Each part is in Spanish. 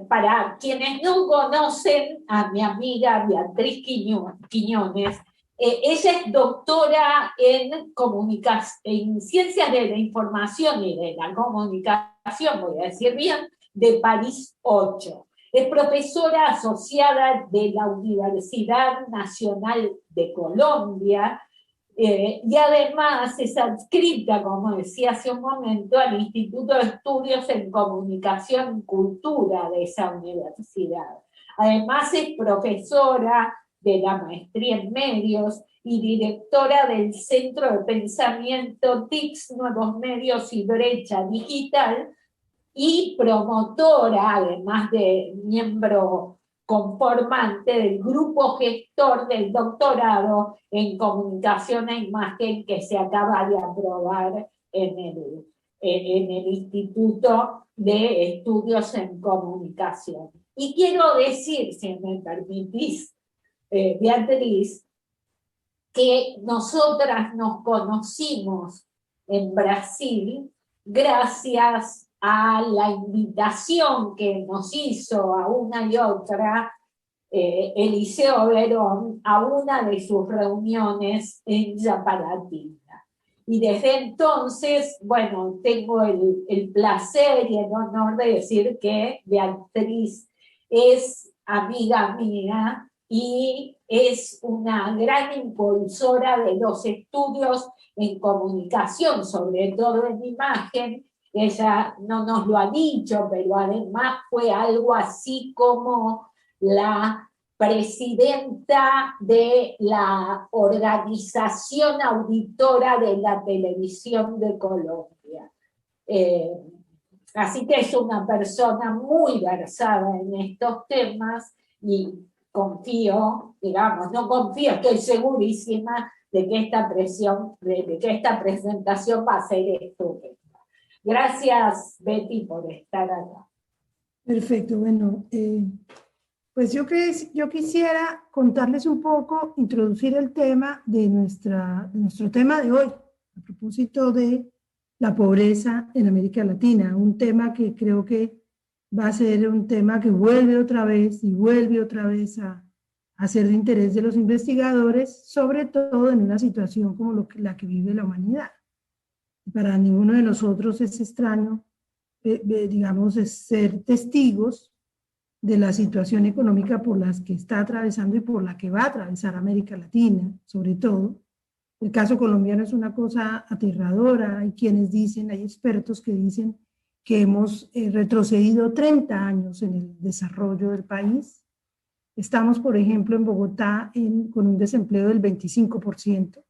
Para quienes no conocen a mi amiga Beatriz Quiñones, ella es doctora en Ciencias de la Información y de la Comunicación, voy a decir bien, de París 8. Es profesora asociada de la Universidad Nacional de Colombia, y además es adscrita, como decía hace un momento, al Instituto de Estudios en Comunicación y Cultura de esa universidad. Además es profesora de la maestría en medios y directora del Centro de Pensamiento TICS, Nuevos Medios y Brecha Digital, y promotora, además de miembro conformante del grupo gestor del doctorado en comunicación e imagen que se acaba de aprobar en el Instituto de Estudios en Comunicación. Y quiero decir, si me permitís, Beatriz, que nosotras nos conocimos en Brasil gracias a la invitación que nos hizo a una y otra Eliseo Verón a una de sus reuniones en Yaparatinga. Y desde entonces, bueno, tengo el placer y el honor de decir que Beatriz es amiga mía y es una gran impulsora de los estudios en comunicación, sobre todo en imagen. Ella no nos lo ha dicho, pero además fue algo así como la presidenta de la Organización Auditora de la Televisión de Colombia. Eh, Así que es una persona muy versada en estos temas y confío, digamos, no confío, estoy segurísima de que esta presentación va a ser estupenda. Gracias, Betty, por estar acá. Perfecto, bueno, pues yo quisiera contarles un poco, introducir el tema de nuestro tema de hoy, a propósito de la pobreza en América Latina, un tema que creo que va a ser un tema que vuelve otra vez y vuelve otra vez a ser de interés de los investigadores, sobre todo en una situación como la que vive la humanidad. Para ninguno de nosotros es extraño, digamos, es ser testigos de la situación económica por la que está atravesando y por la que va a atravesar América Latina, sobre todo. El caso colombiano es una cosa aterradora. Hay quienes dicen, hay expertos que dicen que hemos retrocedido 30 años en el desarrollo del país. Estamos, por ejemplo, en Bogotá con un desempleo del 25%,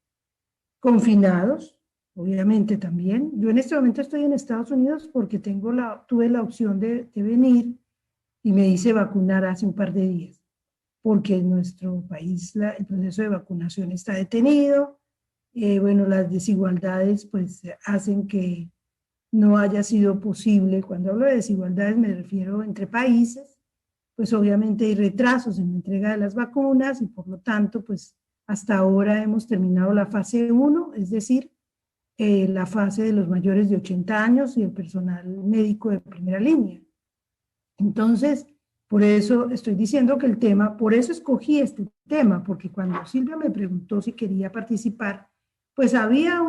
confinados, obviamente también. Yo en este momento estoy en Estados Unidos porque tuve la opción de venir y me hice vacunar hace un par de días, porque en nuestro país el proceso de vacunación está detenido. Bueno, las desigualdades pues hacen que no haya sido posible. Cuando hablo de desigualdades me refiero entre países, pues obviamente hay retrasos en la entrega de las vacunas y por lo tanto pues hasta ahora hemos terminado la fase 1, es decir, la fase de los mayores de 80 años y el personal médico de primera línea. Entonces, por eso estoy diciendo que por eso escogí este tema, porque cuando Silvia me preguntó si quería participar, pues había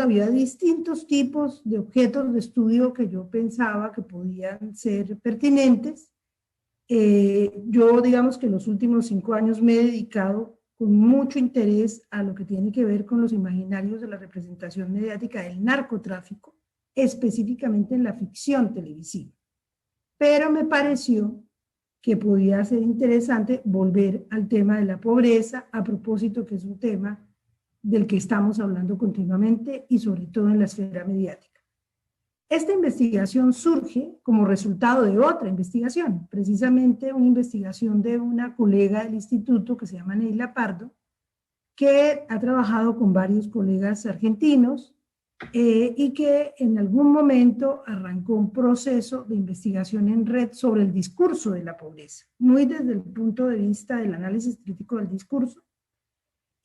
había distintos tipos de objetos de estudio que yo pensaba que podían ser pertinentes. Yo, digamos que los últimos 5 años me he dedicado con mucho interés a lo que tiene que ver con los imaginarios de la representación mediática del narcotráfico, específicamente en la ficción televisiva. Pero me pareció que podía ser interesante volver al tema de la pobreza, a propósito que es un tema del que estamos hablando continuamente y sobre todo en la esfera mediática. Esta investigación surge como resultado de otra investigación, precisamente una investigación de una colega del instituto que se llama Neila Pardo, que ha trabajado con varios colegas argentinos y que en algún momento arrancó un proceso de investigación en red sobre el discurso de la pobreza, muy desde el punto de vista del análisis crítico del discurso,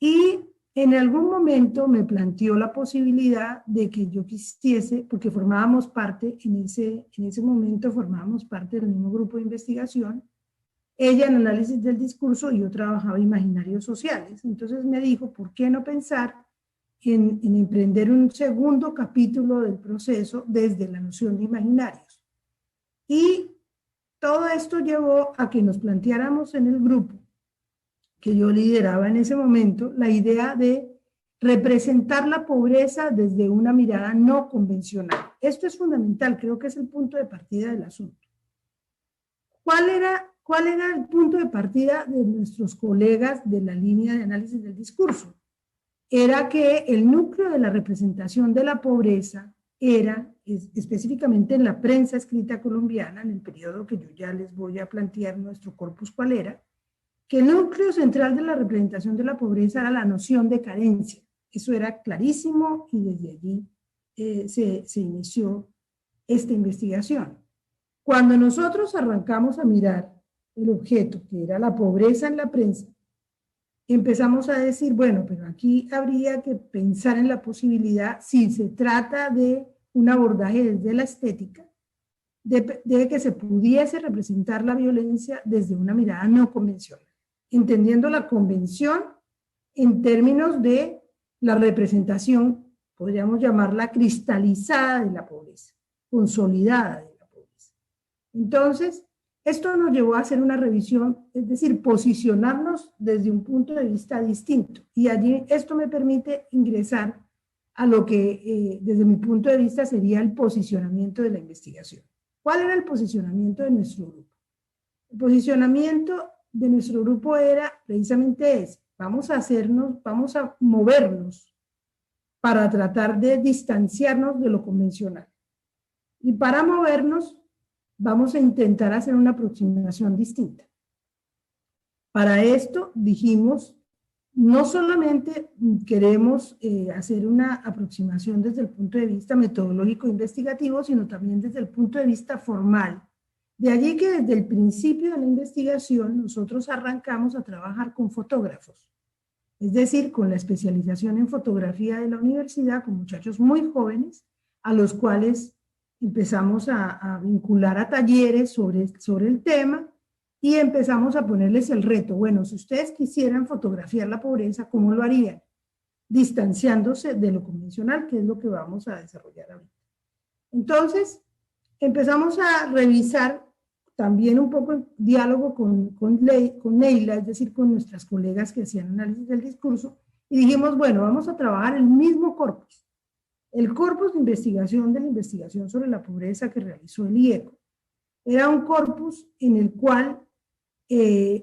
y en algún momento me planteó la posibilidad de que yo quisiese, porque formábamos parte, en ese momento formábamos parte del mismo grupo de investigación, ella en análisis del discurso y yo trabajaba imaginarios sociales. Entonces me dijo, ¿por qué no pensar en emprender un segundo capítulo del proceso desde la noción de imaginarios? Y todo esto llevó a que nos planteáramos en el grupo que yo lideraba en ese momento, la idea de representar la pobreza desde una mirada no convencional. Esto es fundamental, creo que es el punto de partida del asunto. ¿Cuál era el punto de partida de nuestros colegas de la línea de análisis del discurso? Era que el núcleo de la representación de la pobreza era, específicamente en la prensa escrita colombiana, en el periodo que yo ya les voy a plantear nuestro corpus cuál era, que el núcleo central de la representación de la pobreza era la noción de carencia. Eso era clarísimo y desde allí se inició esta investigación. Cuando nosotros arrancamos a mirar el objeto, que era la pobreza en la prensa, empezamos a decir, bueno, pero aquí habría que pensar en la posibilidad, si se trata de un abordaje desde la estética, de que se pudiese representar la violencia desde una mirada no convencional, entendiendo la convención en términos de la representación, podríamos llamarla cristalizada de la pobreza, consolidada de la pobreza. Entonces, esto nos llevó a hacer una revisión, es decir, posicionarnos desde un punto de vista distinto. Y allí esto me permite ingresar a lo que desde mi punto de vista sería el posicionamiento de la investigación. ¿Cuál era el posicionamiento de nuestro grupo? El posicionamiento de nuestro grupo era precisamente ese. Vamos a movernos para tratar de distanciarnos de lo convencional. Y para movernos, vamos a intentar hacer una aproximación distinta. Para esto dijimos, no solamente queremos hacer una aproximación desde el punto de vista metodológico investigativo, sino también desde el punto de vista formal. De allí que desde el principio de la investigación nosotros arrancamos a trabajar con fotógrafos, es decir, con la especialización en fotografía de la universidad, con muchachos muy jóvenes, a los cuales empezamos a vincular a talleres sobre el tema y empezamos a ponerles el reto. Bueno, si ustedes quisieran fotografiar la pobreza, ¿cómo lo harían? Distanciándose de lo convencional, que es lo que vamos a desarrollar ahorita. Entonces, empezamos a revisar también un poco en diálogo con Neila, es decir, con nuestras colegas que hacían análisis del discurso, y dijimos, bueno, vamos a trabajar el mismo corpus. El corpus de investigación de la investigación sobre la pobreza que realizó el IECO. Era un corpus en el cual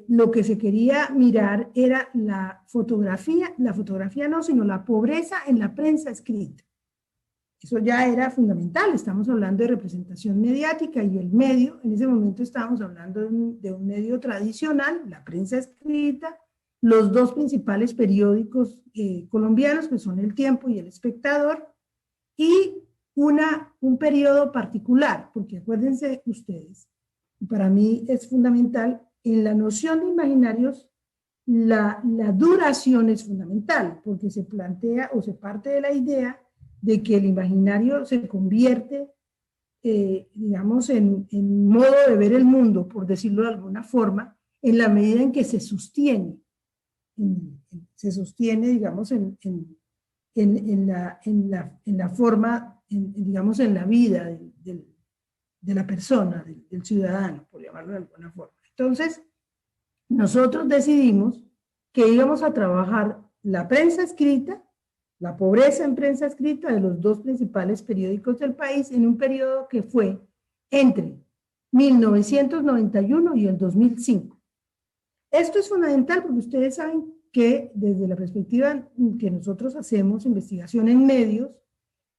lo que se quería mirar era la fotografía no, sino la pobreza en la prensa escrita. Eso ya era fundamental, estamos hablando de representación mediática y el medio, en ese momento estábamos hablando de un medio tradicional, la prensa escrita, los dos principales periódicos colombianos, que son El Tiempo y El Espectador, y un periodo particular, porque acuérdense ustedes, para mí es fundamental, en la noción de imaginarios, la duración es fundamental, porque se plantea o se parte de la idea de que el imaginario se convierte, digamos, en modo de ver el mundo, por decirlo de alguna forma, en la medida en que se sostiene, digamos, en la forma, digamos, en la vida de la persona, del ciudadano, por llamarlo de alguna forma. Entonces, nosotros decidimos que íbamos a trabajar la prensa escrita, la pobreza en prensa escrita de los dos principales periódicos del país en un periodo que fue entre 1991 y el 2005. Esto es fundamental porque ustedes saben que desde la perspectiva que nosotros hacemos investigación en medios,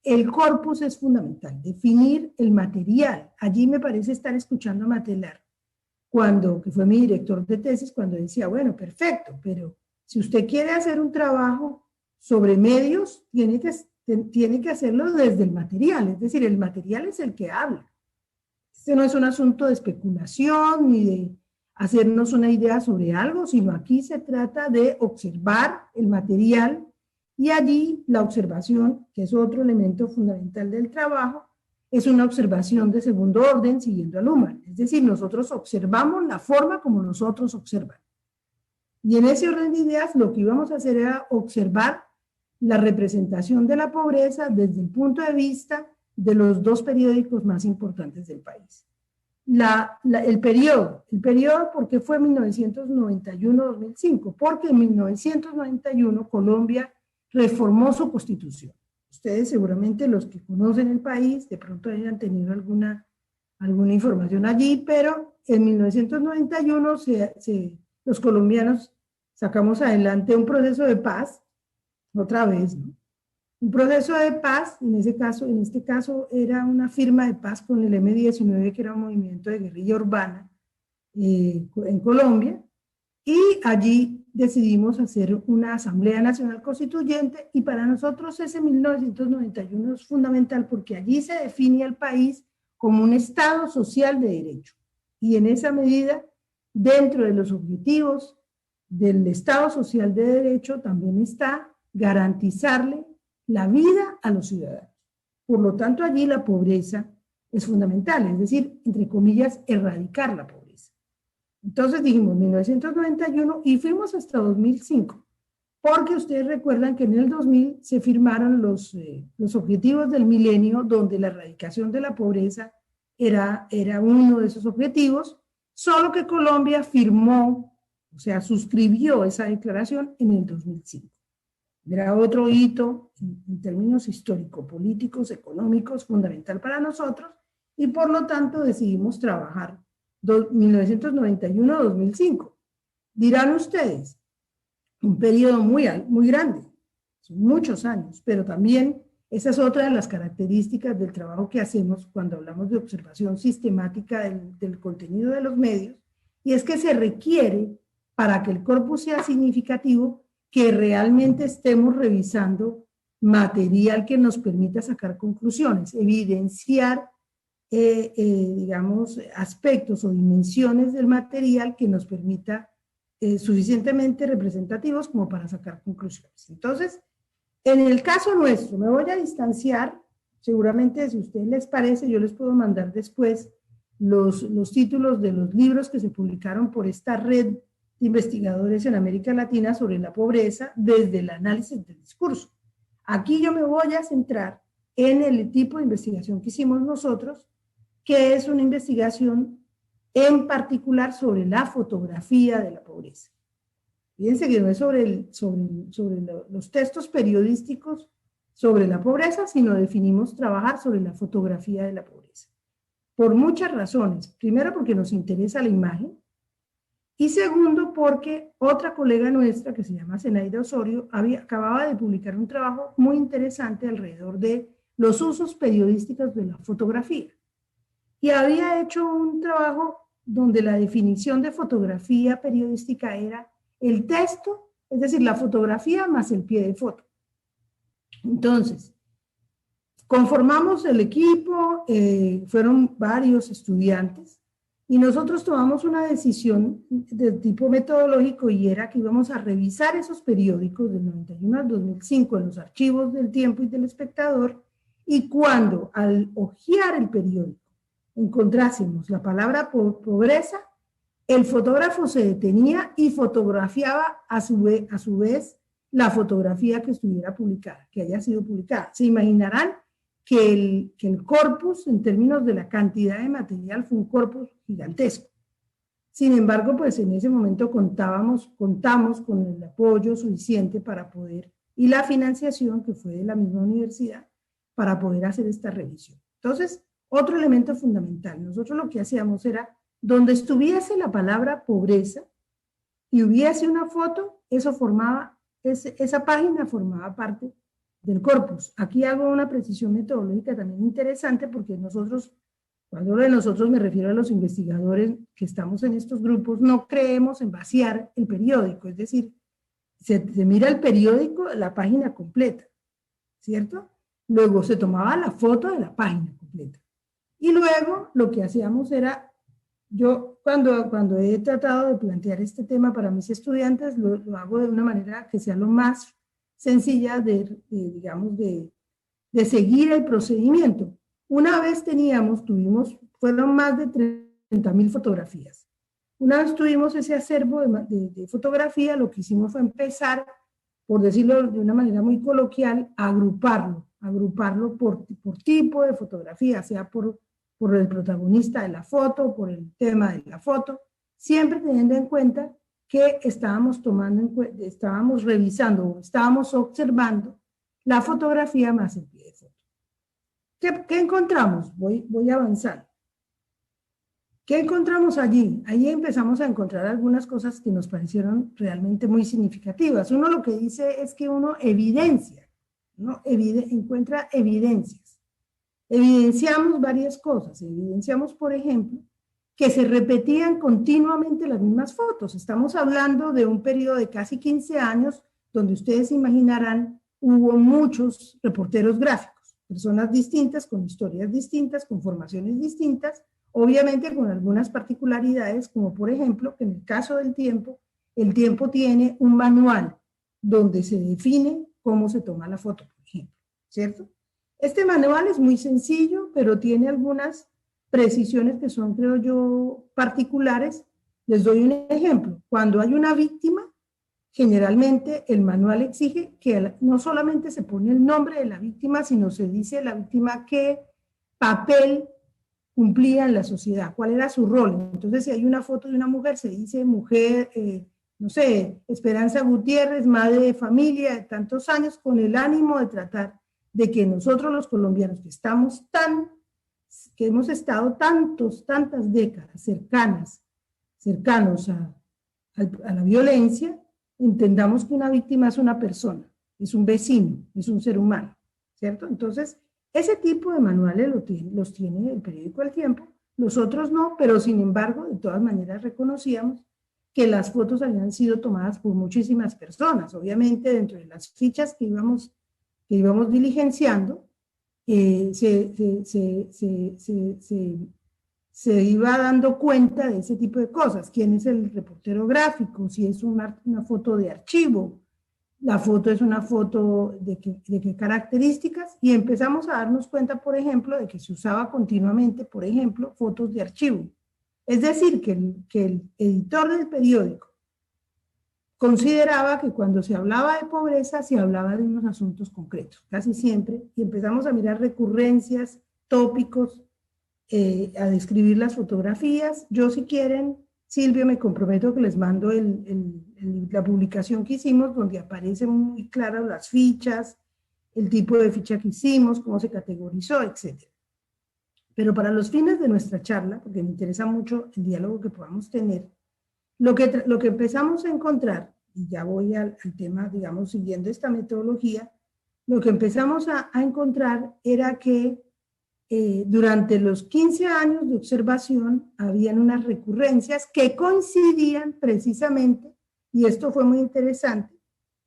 el corpus es fundamental, definir el material. Allí me parece estar escuchando a Matelar, que fue mi director de tesis, cuando decía, bueno, perfecto, pero si usted quiere hacer un trabajo sobre medios, tiene que hacerlo desde el material, es decir, el material es el que habla. Este no es un asunto de especulación ni de hacernos una idea sobre algo, sino aquí se trata de observar el material Y allí la observación, que es otro elemento fundamental del trabajo, es una observación de segundo orden siguiendo a Luhmann. Es decir, nosotros observamos la forma como nosotros observan. Y en ese orden de ideas lo que íbamos a hacer era observar la representación de la pobreza desde el punto de vista de los dos periódicos más importantes del país. El periodo, ¿por qué fue 1991-2005? Porque en 1991 Colombia reformó su constitución. Ustedes seguramente los que conocen el país de pronto hayan tenido alguna información allí, pero en 1991 los colombianos sacamos adelante un proceso de paz, otra vez, ¿no? Un proceso de paz, en este caso era una firma de paz con el M-19, que era un movimiento de guerrilla urbana en Colombia, y allí decidimos hacer una Asamblea Nacional Constituyente, y para nosotros ese 1991 es fundamental porque allí se define al país como un Estado social de derecho, y en esa medida, dentro de los objetivos del Estado social de derecho también está garantizarle la vida a los ciudadanos. Por lo tanto, allí la pobreza es fundamental, es decir, entre comillas, erradicar la pobreza. Entonces dijimos 1991 y fuimos hasta 2005, porque ustedes recuerdan que en el 2000 se firmaron los objetivos del milenio, donde la erradicación de la pobreza era uno de esos objetivos, solo que Colombia firmó, o sea, suscribió esa declaración en el 2005. Era otro hito en términos histórico-políticos, económicos, fundamental para nosotros, y por lo tanto decidimos trabajar 1991-2005. Dirán ustedes, un periodo muy grande, son muchos años, pero también esa es otra de las características del trabajo que hacemos cuando hablamos de observación sistemática del contenido de los medios, y es que se requiere, para que el corpus sea significativo, que realmente estemos revisando material que nos permita sacar conclusiones, evidenciar, digamos, aspectos o dimensiones del material que nos permita suficientemente representativos como para sacar conclusiones. Entonces, en el caso nuestro, me voy a distanciar, seguramente si a ustedes les parece, yo les puedo mandar después los títulos de los libros que se publicaron por esta red de investigadores en América Latina sobre la pobreza desde el análisis del discurso. Aquí yo me voy a centrar en el tipo de investigación que hicimos nosotros, que es una investigación en particular sobre la fotografía de la pobreza. Fíjense que no es sobre los textos periodísticos sobre la pobreza, sino definimos trabajar sobre la fotografía de la pobreza. Por muchas razones. Primero, porque nos interesa la imagen. Y segundo, porque otra colega nuestra, que se llama Zenaida Osorio, acababa de publicar un trabajo muy interesante alrededor de los usos periodísticos de la fotografía. Y había hecho un trabajo donde la definición de fotografía periodística era el texto, es decir, la fotografía más el pie de foto. Entonces, conformamos el equipo, fueron varios estudiantes, y nosotros tomamos una decisión de tipo metodológico, y era que íbamos a revisar esos periódicos del 91 al 2005 en los archivos del Tiempo y del Espectador, y cuando al hojear el periódico encontrásemos la palabra pobreza, el fotógrafo se detenía y fotografiaba a su vez la fotografía que estuviera publicada, que haya sido publicada. Se imaginarán que el corpus, en términos de la cantidad de material, fue un corpus gigantesco. Sin embargo, pues en ese momento contamos con el apoyo suficiente para poder, y la financiación que fue de la misma universidad, para poder hacer esta revisión. Entonces, otro elemento fundamental, nosotros lo que hacíamos era, donde estuviese la palabra pobreza y hubiese una foto, esa página formaba parte del corpus. Aquí hago una precisión metodológica también interesante, porque nosotros, cuando hablo de nosotros me refiero a los investigadores que estamos en estos grupos, no creemos en vaciar el periódico, es decir, se mira el periódico, la página completa, ¿cierto? Luego se tomaba la foto de la página completa. Y luego lo que hacíamos era, yo cuando he tratado de plantear este tema para mis estudiantes, lo hago de una manera que sea lo más sencilla digamos, de seguir el procedimiento. Una vez fueron más de 30.000 fotografías. Una vez tuvimos ese acervo de fotografía, lo que hicimos fue empezar, por decirlo de una manera muy coloquial, a agruparlo por tipo de fotografía, sea por el protagonista de la foto, por el tema de la foto, siempre teniendo en cuenta que estábamos revisando, estábamos observando la fotografía más el pie de foto. ¿Qué encontramos? Voy avanzando. ¿Qué encontramos allí? Allí empezamos a encontrar algunas cosas que nos parecieron realmente muy significativas. Uno lo que dice es que uno evidencia, ¿no? Encuentra evidencias. Evidenciamos varias cosas. Evidenciamos, por ejemplo, que se repetían continuamente las mismas fotos. Estamos hablando de un periodo de casi 15 años, donde ustedes imaginarán, hubo muchos reporteros gráficos, personas distintas, con historias distintas, con formaciones distintas, obviamente con algunas particularidades, como por ejemplo, que en el caso del tiempo, el tiempo tiene un manual donde se define cómo se toma la foto, por ejemplo, ¿cierto? Este manual es muy sencillo, pero tiene algunas precisiones que son, creo yo, particulares. Les doy un ejemplo. Cuando hay una víctima, generalmente el manual exige que no solamente se pone el nombre de la víctima, sino se dice la víctima qué papel cumplía en la sociedad, cuál era su rol. Entonces, si hay una foto de una mujer, se dice mujer, no sé, Esperanza Gutiérrez, madre de familia de tantos años, con el ánimo de tratar de que nosotros los colombianos que hemos estado tantas décadas cercanos a la violencia, entendamos que una víctima es una persona, es un vecino, es un ser humano, ¿cierto? Entonces, ese tipo de manuales los tiene el periódico El Tiempo, los otros no, pero sin embargo, de todas maneras reconocíamos que las fotos habían sido tomadas por muchísimas personas. Obviamente, dentro de las fichas que íbamos diligenciando, se iba dando cuenta de ese tipo de cosas. ¿Quién es el reportero gráfico? Si es una foto de archivo, la foto es una foto de qué características, y empezamos a darnos cuenta, por ejemplo, de que se usaba continuamente, por ejemplo, fotos de archivo. Es decir, que el editor del periódico consideraba que cuando se hablaba de pobreza, se hablaba de unos asuntos concretos, casi siempre, y empezamos a mirar recurrencias, tópicos, a describir las fotografías. Yo, si quieren, Silvia, me comprometo que les mando la publicación que hicimos, donde aparecen muy claras las fichas, el tipo de ficha que hicimos, cómo se categorizó, etc. Pero para los fines de nuestra charla, porque me interesa mucho el diálogo que podamos tener, lo que empezamos a encontrar, y ya voy al tema, digamos, siguiendo esta metodología, lo que empezamos a encontrar era que durante los 15 años de observación habían unas recurrencias que coincidían precisamente, y esto fue muy interesante,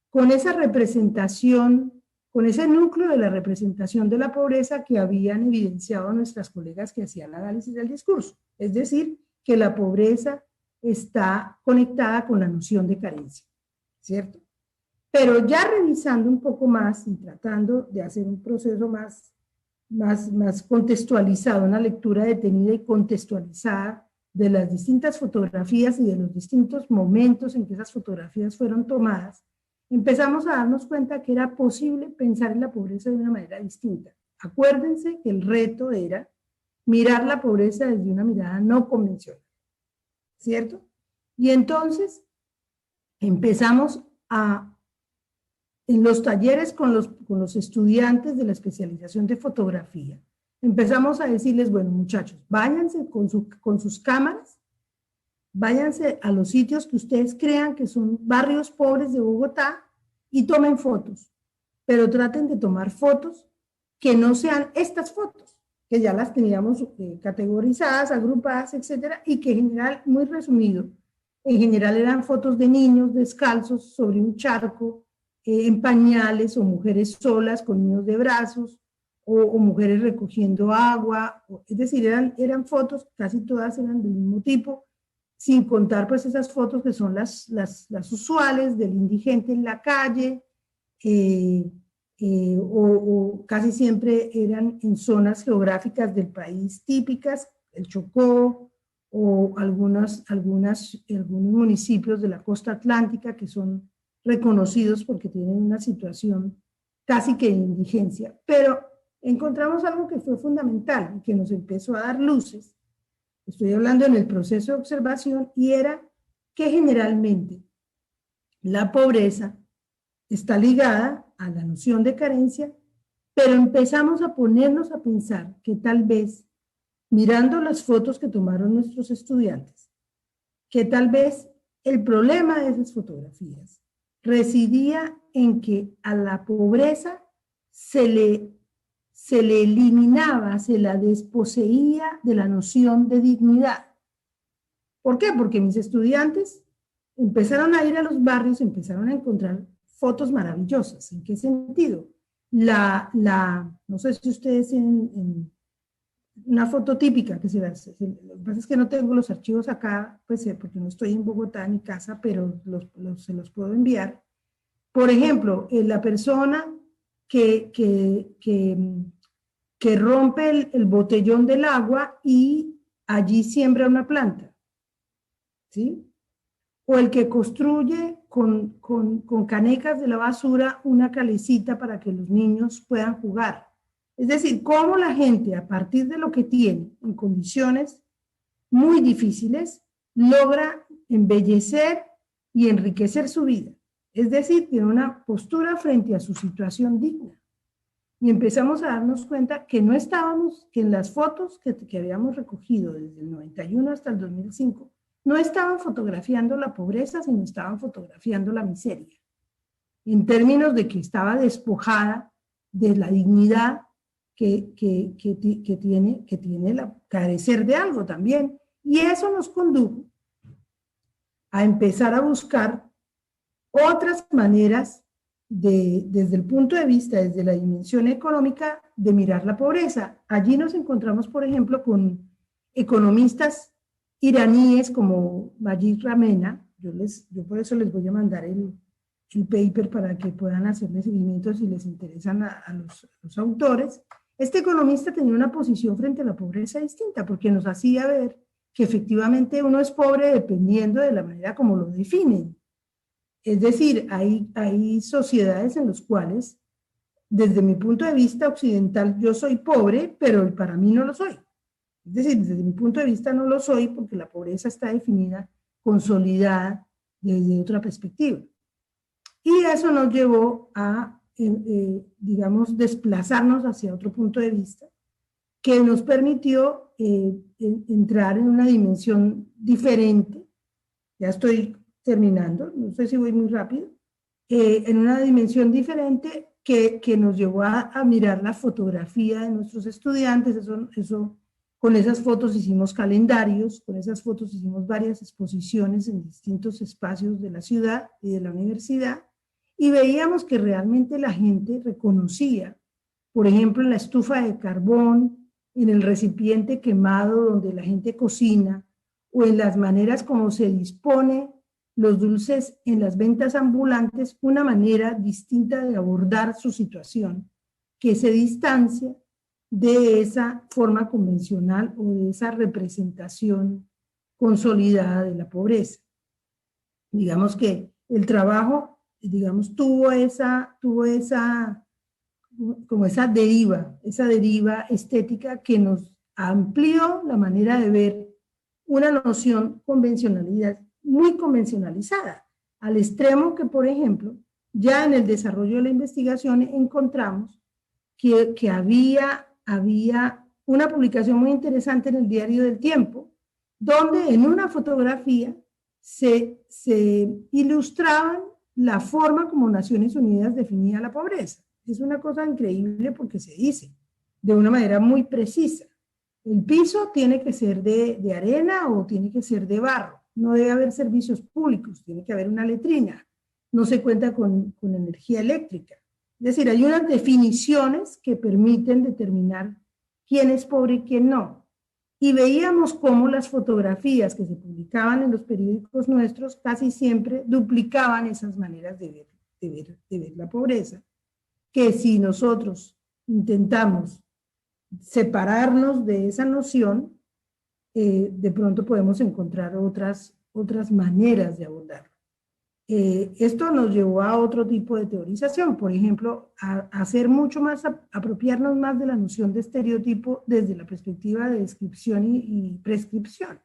con esa representación, con ese núcleo de la representación de la pobreza que habían evidenciado nuestras colegas que hacían análisis del discurso. Es decir, que la pobreza está conectada con la noción de carencia, ¿cierto? Pero ya revisando un poco más y tratando de hacer un proceso más contextualizado, una lectura detenida y contextualizada de las distintas fotografías y de los distintos momentos en que esas fotografías fueron tomadas, empezamos a darnos cuenta que era posible pensar en la pobreza de una manera distinta. Acuérdense que el reto era mirar la pobreza desde una mirada no convencional, ¿cierto? Y entonces empezamos en los talleres con los estudiantes de la especialización de fotografía, empezamos a decirles, bueno, muchachos, váyanse con sus cámaras, váyanse a los sitios que ustedes crean que son barrios pobres de Bogotá y tomen fotos, pero traten de tomar fotos que no sean estas fotos, que ya las teníamos categorizadas, agrupadas, etcétera, y que en general, muy resumido, en general eran fotos de niños descalzos sobre un charco, en pañales, o mujeres solas con niños de brazos, o mujeres recogiendo agua, es decir, eran fotos, casi todas eran del mismo tipo, sin contar pues esas fotos que son las usuales del indigente en la calle, o casi siempre eran en zonas geográficas del país típicas, el Chocó, o algunos municipios de la costa atlántica que son reconocidos porque tienen una situación casi que de indigencia. Pero encontramos algo que fue fundamental y que nos empezó a dar luces. Estoy hablando en el proceso de observación, y era que generalmente la pobreza está ligada a la noción de carencia, pero empezamos a ponernos a pensar que tal vez, mirando las fotos que tomaron nuestros estudiantes, que tal vez el problema de esas fotografías residía en que a la pobreza se le eliminaba, se la desposeía de la noción de dignidad. ¿Por qué? Porque mis estudiantes empezaron a ir a los barrios, empezaron a encontrar fotos maravillosas. ¿En qué sentido? No sé si ustedes en una foto típica que lo que pasa es que no tengo los archivos acá, pues porque no estoy en Bogotá en mi casa, pero se los puedo enviar. Por ejemplo, la persona que rompe el botellón del agua y allí siembra una planta, ¿sí? O el que construye con canecas de la basura una calecita para que los niños puedan jugar. Es decir, cómo la gente, a partir de lo que tiene, en condiciones muy difíciles, logra embellecer y enriquecer su vida. Es decir, tiene una postura frente a su situación digna. Y empezamos a darnos cuenta que no estábamos, que en las fotos que habíamos recogido desde el 91 hasta el 2005, no estaban fotografiando la pobreza, sino estaban fotografiando la miseria. En términos de que estaba despojada de la dignidad que tiene la carecer de algo también. Y eso nos condujo a empezar a buscar otras maneras desde el punto de vista, desde la dimensión económica, de mirar la pobreza. Allí nos encontramos, por ejemplo, con economistas iraníes como Majid Ramena. Yo por eso les voy a mandar el paper para que puedan hacerle seguimiento si les interesan a los autores. Este economista tenía una posición frente a la pobreza distinta, porque nos hacía ver que efectivamente uno es pobre dependiendo de la manera como lo definen. Es decir, hay sociedades en las cuales, desde mi punto de vista occidental, yo soy pobre, pero para mí no lo soy. Es decir, desde mi punto de vista no lo soy porque la pobreza está definida, consolidada desde otra perspectiva. Y eso nos llevó a, digamos, desplazarnos hacia otro punto de vista que nos permitió entrar en una dimensión diferente. Ya estoy terminando, no sé si voy muy rápido, en una dimensión diferente que nos llevó a mirar la fotografía de nuestros estudiantes. Con esas fotos hicimos calendarios, con esas fotos hicimos varias exposiciones en distintos espacios de la ciudad y de la universidad, y veíamos que realmente la gente reconocía, por ejemplo, en la estufa de carbón, en el recipiente quemado donde la gente cocina, o en las maneras como se dispone los dulces en las ventas ambulantes, una manera distinta de abordar su situación, que se distancia de esa forma convencional o de esa representación consolidada de la pobreza. Digamos que el trabajo, digamos, tuvo esa deriva estética que nos amplió la manera de ver una noción muy convencionalizada, al extremo que, por ejemplo, ya en el desarrollo de la investigación encontramos que había una publicación muy interesante en el Diario del Tiempo, donde en una fotografía se ilustraban la forma como Naciones Unidas definía la pobreza. Es una cosa increíble porque se dice de una manera muy precisa. El piso tiene que ser de arena o tiene que ser de barro. No debe haber servicios públicos, tiene que haber una letrina. No se cuenta con energía eléctrica. Es decir, hay unas definiciones que permiten determinar quién es pobre y quién no. Y veíamos cómo las fotografías que se publicaban en los periódicos nuestros casi siempre duplicaban esas maneras de de ver la pobreza, que si nosotros intentamos separarnos de esa noción, de pronto podemos encontrar otras maneras de abordarlo. Esto nos llevó a otro tipo de teorización, por ejemplo, a hacer mucho más, apropiarnos más de la noción de estereotipo desde la perspectiva de descripción y prescripción,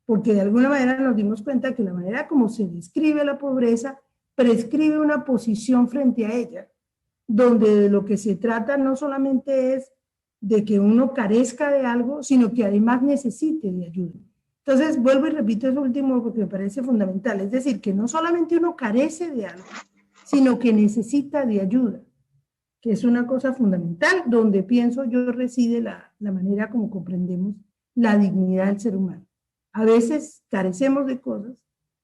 porque de alguna manera nos dimos cuenta que la manera como se describe la pobreza prescribe una posición frente a ella, donde de lo que se trata no solamente es de que uno carezca de algo, sino que además necesite de ayuda. Entonces, vuelvo y repito eso último porque me parece fundamental, es decir, que no solamente uno carece de algo, sino que necesita de ayuda, que es una cosa fundamental, donde pienso yo reside la manera como comprendemos la dignidad del ser humano. A veces carecemos de cosas,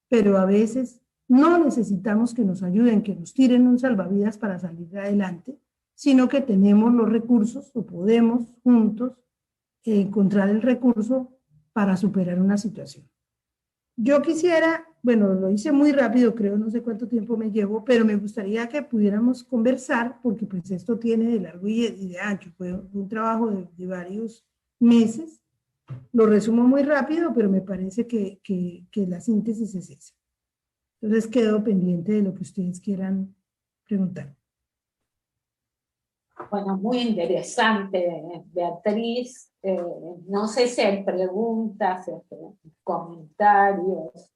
pero a veces no necesitamos que nos ayuden, que nos tiren un salvavidas para salir adelante, sino que tenemos los recursos o podemos juntos encontrar el recurso para superar una situación. Yo quisiera, bueno, lo hice muy rápido, creo, no sé cuánto tiempo me llevo, pero me gustaría que pudiéramos conversar, porque pues esto tiene de largo y de ancho, fue un trabajo de varios meses. Lo resumo muy rápido, pero me parece que la síntesis es esa. Entonces quedo pendiente de lo que ustedes quieran preguntar. Bueno, muy interesante, Beatriz. No sé si hay preguntas, comentarios.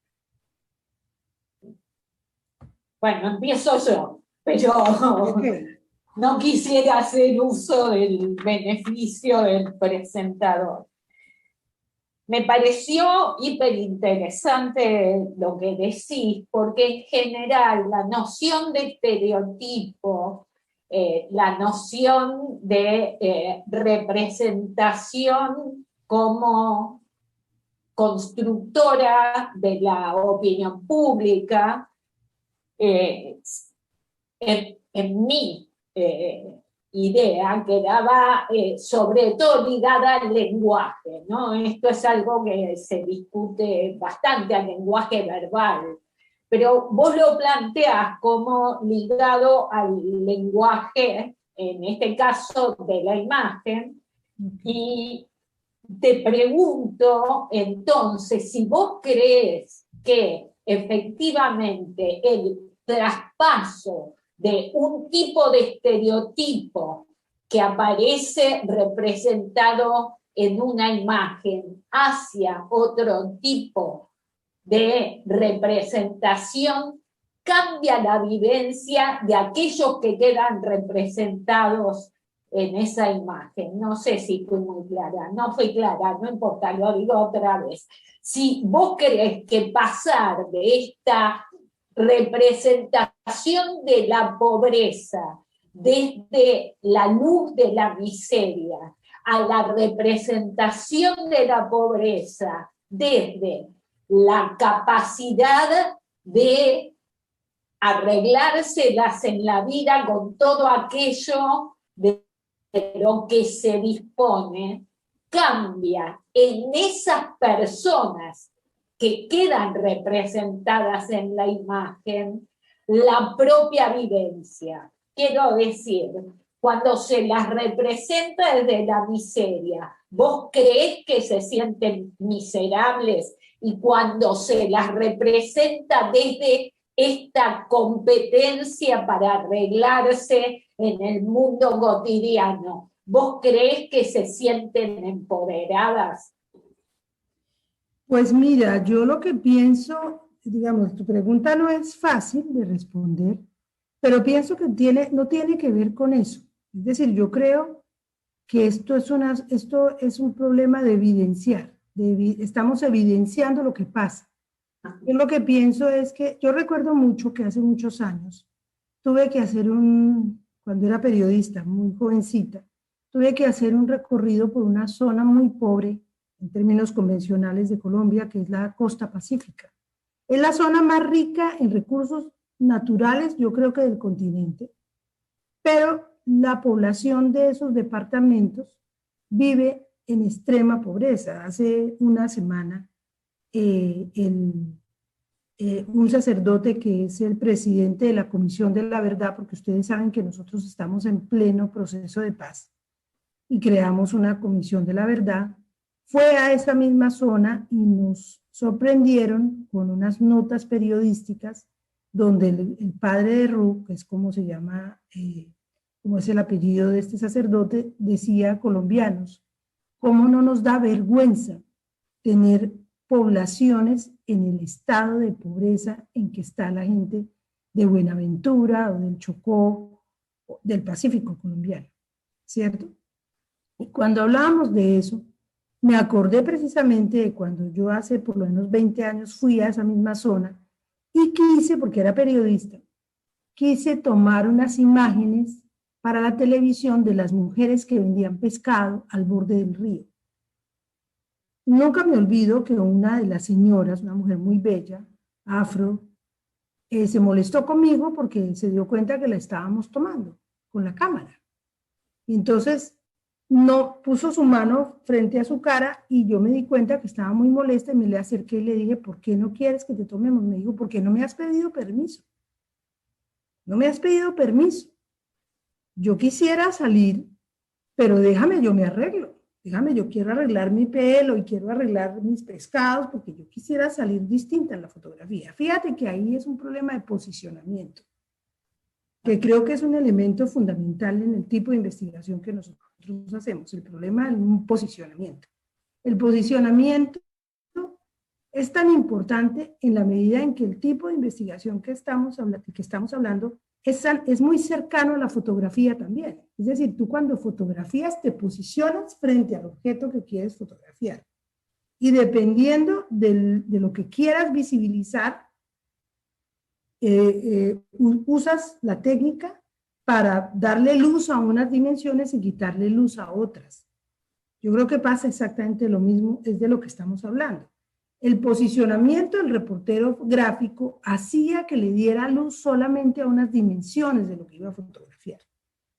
Bueno, empiezo yo, pero no quisiera hacer uso del beneficio del presentador. Me pareció hiperinteresante lo que decís, porque en general la noción de estereotipo, la noción de representación como constructora de la opinión pública, en mi idea quedaba sobre todo ligada al lenguaje, ¿no? Esto es algo que se discute bastante al lenguaje verbal, pero vos lo planteás como ligado al lenguaje, en este caso de la imagen, y te pregunto entonces si vos crees que efectivamente el traspaso de un tipo de estereotipo que aparece representado en una imagen hacia otro tipo de representación cambia la vivencia de aquellos que quedan representados en esa imagen. No sé si fui muy clara, no fui clara, no importa, lo digo otra vez. Si vos crees que pasar de esta representación de la pobreza desde la luz de la miseria a la representación de la pobreza desde la capacidad de arreglárselas en la vida con todo aquello de lo que se dispone, cambia en esas personas que quedan representadas en la imagen la propia vivencia. Quiero decir, cuando se las representa desde la miseria, ¿vos creés que se sienten miserables? Y cuando se las representa desde esta competencia para arreglarse en el mundo cotidiano, ¿vos creés que se sienten empoderadas? Pues mira, yo lo que pienso, digamos, tu pregunta no es fácil de responder, pero pienso que no tiene que ver con eso. Es decir, yo creo que esto es un problema de evidenciar, estamos evidenciando lo que pasa. Yo lo que pienso es que, yo recuerdo mucho que hace muchos años tuve que hacer cuando era periodista, muy jovencita, tuve que hacer un recorrido por una zona muy pobre en términos convencionales de Colombia, que es la costa pacífica. Es la zona más rica en recursos naturales, yo creo que del continente, pero la población de esos departamentos vive en extrema pobreza. Hace una semana un sacerdote que es el presidente de la Comisión de la Verdad, porque ustedes saben que nosotros estamos en pleno proceso de paz y creamos una Comisión de la Verdad, fue a esa misma zona y nos sorprendieron con unas notas periodísticas donde el padre de Ru, que es como se llama, como es el apellido de este sacerdote, decía: colombianos, ¿cómo no nos da vergüenza tener poblaciones en el estado de pobreza en que está la gente de Buenaventura o del Chocó, o del Pacífico colombiano, ¿cierto? Y cuando hablábamos de eso, me acordé precisamente de cuando yo hace por lo menos 20 años fui a esa misma zona y quise, porque era periodista, quise tomar unas imágenes para la televisión de las mujeres que vendían pescado al borde del río. Nunca me olvido que una de las señoras, una mujer muy bella, afro, se molestó conmigo porque se dio cuenta que la estábamos tomando con la cámara. Y entonces no puso su mano frente a su cara y yo me di cuenta que estaba muy molesta y me le acerqué y le dije: ¿por qué no quieres que te tomemos? Me dijo: ¿por qué no me has pedido permiso? No me has pedido permiso. Yo quisiera salir, pero déjame, yo me arreglo. Déjame, yo quiero arreglar mi pelo y quiero arreglar mis pescados porque yo quisiera salir distinta en la fotografía. Fíjate que ahí es un problema de posicionamiento, que creo que es un elemento fundamental en el tipo de investigación que nosotros hacemos, el problema del posicionamiento. El posicionamiento es tan importante en la medida en que el tipo de investigación que estamos hablando es muy cercano a la fotografía también. Es decir, tú cuando fotografías te posicionas frente al objeto que quieres fotografiar. Y dependiendo de lo que quieras visibilizar, usas la técnica para darle luz a unas dimensiones y quitarle luz a otras. Yo creo que pasa exactamente lo mismo, es de lo que estamos hablando. El posicionamiento del reportero gráfico hacía que le diera luz solamente a unas dimensiones de lo que iba a fotografiar.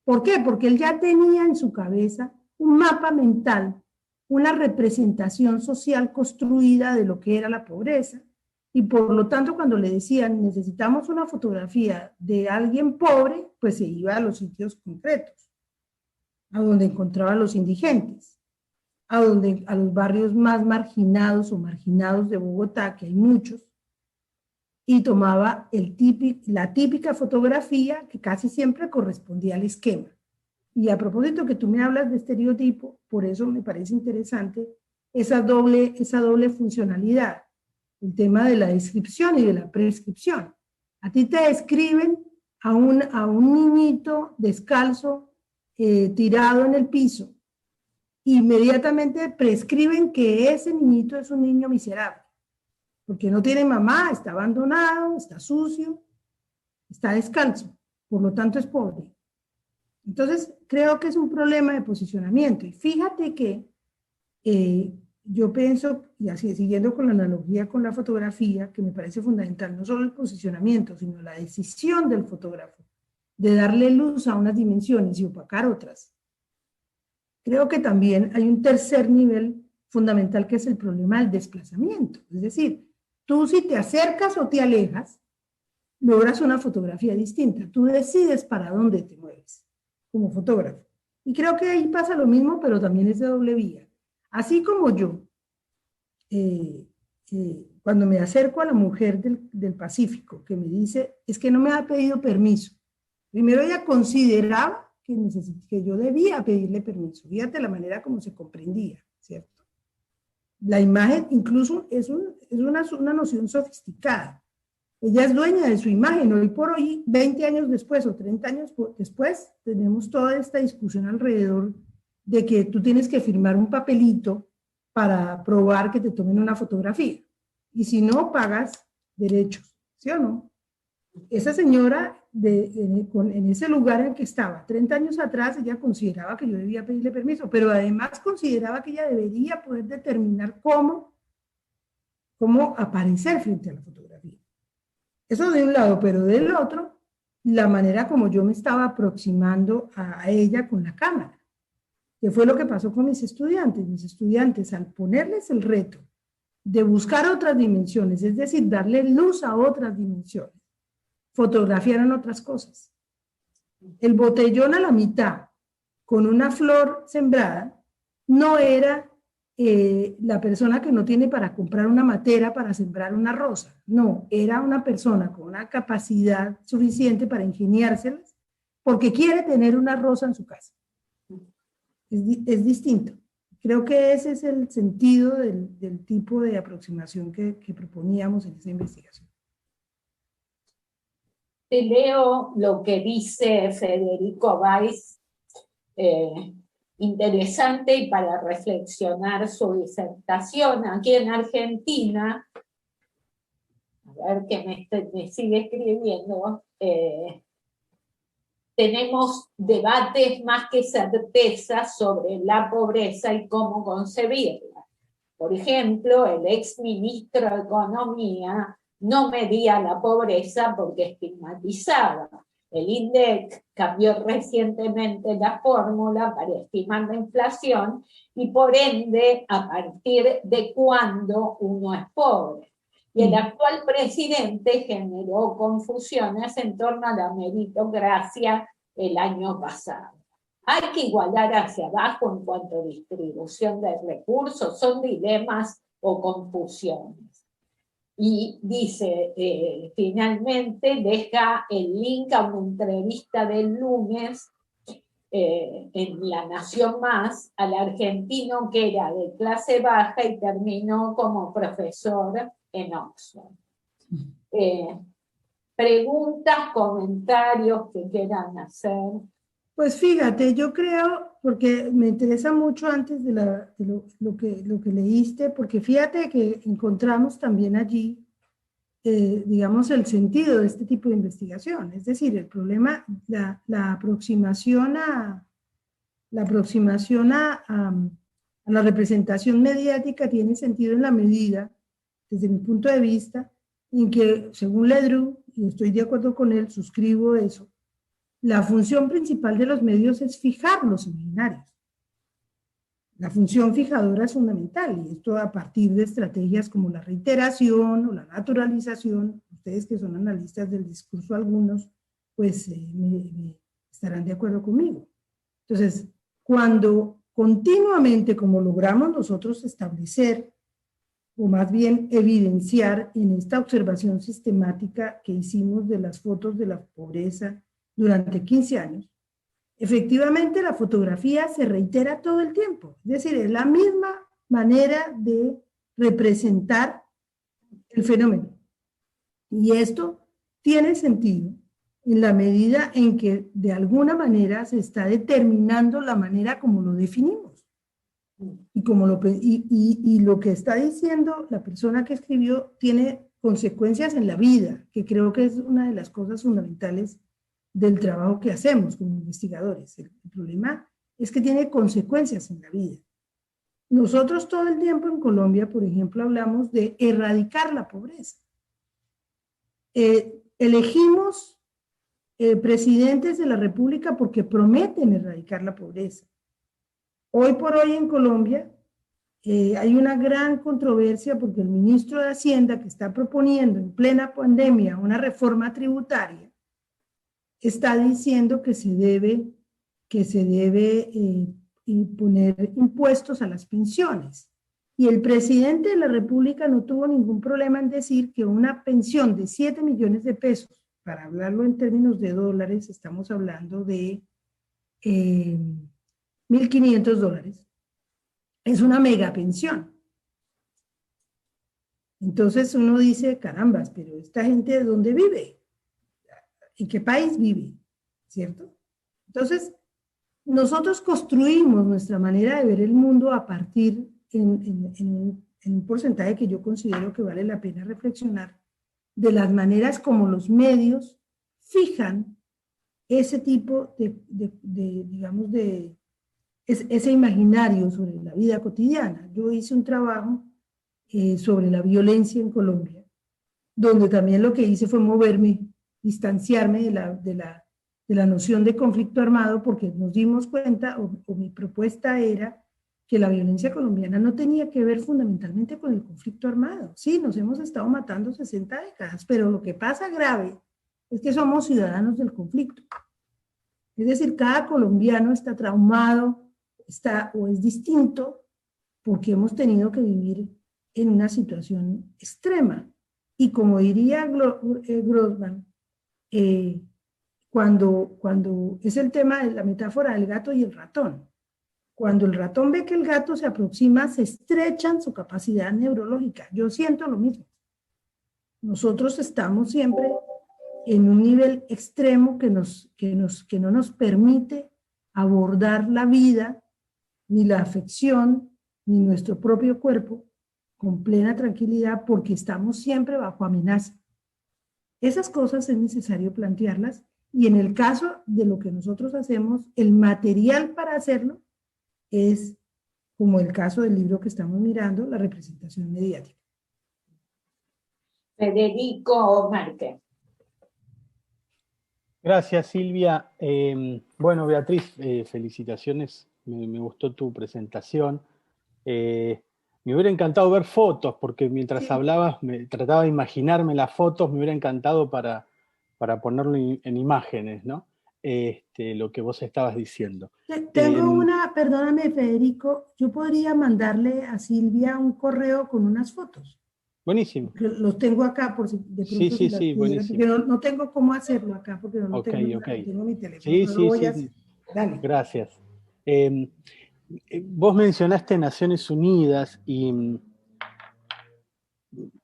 ¿Por qué? Porque él ya tenía en su cabeza un mapa mental, una representación social construida de lo que era la pobreza, y por lo tanto cuando le decían necesitamos una fotografía de alguien pobre, pues se iba a los sitios concretos, a donde encontraba a los indigentes, a los barrios más marginados o marginados de Bogotá, que hay muchos, y tomaba la típica fotografía que casi siempre correspondía al esquema. Y a propósito que tú me hablas de estereotipo, por eso me parece interesante esa doble funcionalidad, el tema de la descripción y de la prescripción. A ti te describen a un niñito descalzo, tirado en el piso, inmediatamente prescriben que ese niñito es un niño miserable, porque no tiene mamá, está abandonado, está sucio, está descalzo, por lo tanto es pobre. Entonces, creo que es un problema de posicionamiento. Y fíjate que yo pienso, y así siguiendo con la analogía con la fotografía, que me parece fundamental, no solo el posicionamiento, sino la decisión del fotógrafo de darle luz a unas dimensiones y opacar otras. Creo que también hay un tercer nivel fundamental que es el problema del desplazamiento. Es decir, tú si te acercas o te alejas, logras una fotografía distinta. Tú decides para dónde te mueves como fotógrafo. Y creo que ahí pasa lo mismo, pero también es de doble vía. Así como yo, cuando me acerco a la mujer del Pacífico, que me dice, es que no me ha pedido permiso. Primero ella consideraba que yo debía pedirle permiso. Fíjate la manera como se comprendía, ¿cierto? La imagen incluso es una noción sofisticada. Ella es dueña de su imagen. Hoy por hoy, 20 años después o 30 años después, tenemos toda esta discusión alrededor de que tú tienes que firmar un papelito para probar que te tomen una fotografía. Y si no, pagas derechos, ¿sí o no? Esa señora, en ese lugar en el que estaba, 30 años atrás, ella consideraba que yo debía pedirle permiso, pero además consideraba que ella debería poder determinar cómo aparecer frente a la fotografía. Eso de un lado, pero del otro, la manera como yo me estaba aproximando a ella con la cámara. ¿Qué fue lo que pasó con mis estudiantes? Mis estudiantes, al ponerles el reto de buscar otras dimensiones, es decir, darle luz a otras dimensiones, fotografiaron otras cosas. El botellón a la mitad, con una flor sembrada, no era la persona que no tiene para comprar una matera para sembrar una rosa. No, era una persona con una capacidad suficiente para ingeniárselas porque quiere tener una rosa en su casa. Es distinto. Creo que ese es el sentido del tipo de aproximación que proponíamos en esa investigación. Te leo lo que dice Federico Weiss, interesante y para reflexionar su disertación. Aquí en Argentina, a ver que me sigue escribiendo, tenemos debates más que certezas sobre la pobreza y cómo concebirla. Por ejemplo, el exministro de Economía no medía la pobreza porque estigmatizaba. El INDEC cambió recientemente la fórmula para estimar la inflación y por ende a partir de cuándo uno es pobre. Y el actual presidente generó confusiones en torno a la meritocracia el año pasado. Hay que igualar hacia abajo en cuanto a distribución de recursos, son dilemas o confusiones. Y dice, finalmente deja el link a una entrevista del lunes en La Nación Más al argentino que era de clase baja y terminó como profesor en Oxford. Preguntas, comentarios que quieran hacer. Pues fíjate, yo creo, porque me interesa mucho antes de lo que leíste, porque fíjate que encontramos también allí, digamos, el sentido de este tipo de investigación. Es decir, el problema, la aproximación a la representación mediática tiene sentido en la medida, desde mi punto de vista, en que, según Ledru, y estoy de acuerdo con él, suscribo eso, la función principal de los medios es fijar los imaginarios. La función fijadora es fundamental, y esto a partir de estrategias como la reiteración o la naturalización. Ustedes que son analistas del discurso algunos, pues me estarán de acuerdo conmigo. Entonces, cuando continuamente, como logramos nosotros establecer, o más bien evidenciar en esta observación sistemática que hicimos de las fotos de la pobreza durante 15 años, efectivamente la fotografía se reitera todo el tiempo. Es decir, es la misma manera de representar el fenómeno. Y esto tiene sentido en la medida en que de alguna manera se está determinando la manera como lo definimos. Y lo que está diciendo la persona que escribió tiene consecuencias en la vida, que creo que es una de las cosas fundamentales del trabajo que hacemos como investigadores. El problema es que tiene consecuencias en la vida. Nosotros todo el tiempo en Colombia, por ejemplo, hablamos de erradicar la pobreza. Elegimos presidentes de la República porque prometen erradicar la pobreza. Hoy por hoy en Colombia hay una gran controversia porque el ministro de Hacienda, que está proponiendo en plena pandemia una reforma tributaria, está diciendo que se debe poner impuestos a las pensiones. Y el presidente de la República no tuvo ningún problema en decir que una pensión de 7 millones de pesos, para hablarlo en términos de dólares, estamos hablando de $1.500, es una mega pensión. Entonces uno dice, carambas, pero esta gente ¿de dónde vive? ¿En qué país vive? ¿Cierto? Entonces, nosotros construimos nuestra manera de ver el mundo a partir en un porcentaje que yo considero que vale la pena reflexionar, de las maneras como los medios fijan ese tipo digamos, ese imaginario sobre la vida cotidiana. Yo hice un trabajo sobre la violencia en Colombia, donde también lo que hice fue moverme, distanciarme de la noción de conflicto armado, porque nos dimos cuenta, o mi propuesta era que la violencia colombiana no tenía que ver fundamentalmente con el conflicto armado. Sí, nos hemos estado matando 60 décadas, pero lo que pasa grave es que somos ciudadanos del conflicto. Es decir, cada colombiano está traumado, está o es distinto porque hemos tenido que vivir en una situación extrema. Y como diría Grossman, cuando es el tema de la metáfora del gato y el ratón, cuando el ratón ve que el gato se aproxima, se estrechan su capacidad neurológica. Yo siento lo mismo. Nosotros estamos siempre en un nivel extremo que no nos permite abordar la vida, ni la afección, ni nuestro propio cuerpo con plena tranquilidad porque estamos siempre bajo amenaza. Esas cosas es necesario plantearlas y en el caso de lo que nosotros hacemos, el material para hacerlo es, como el caso del libro que estamos mirando, la representación mediática. Federico Márquez. Gracias, Silvia. Bueno, Beatriz, felicitaciones. Me gustó tu presentación. Me hubiera encantado ver fotos, porque mientras hablabas trataba de imaginarme las fotos, me hubiera encantado para ponerlo en imágenes, ¿no? Lo que vos estabas diciendo. Tengo una, perdóname, Federico, yo podría mandarle a Silvia un correo con unas fotos. Buenísimo. Los tengo acá por si de pronto Sí, buenísimo. porque no tengo cómo hacerlo acá porque no tengo mi teléfono. Sí. Dale. Gracias. Vos mencionaste Naciones Unidas y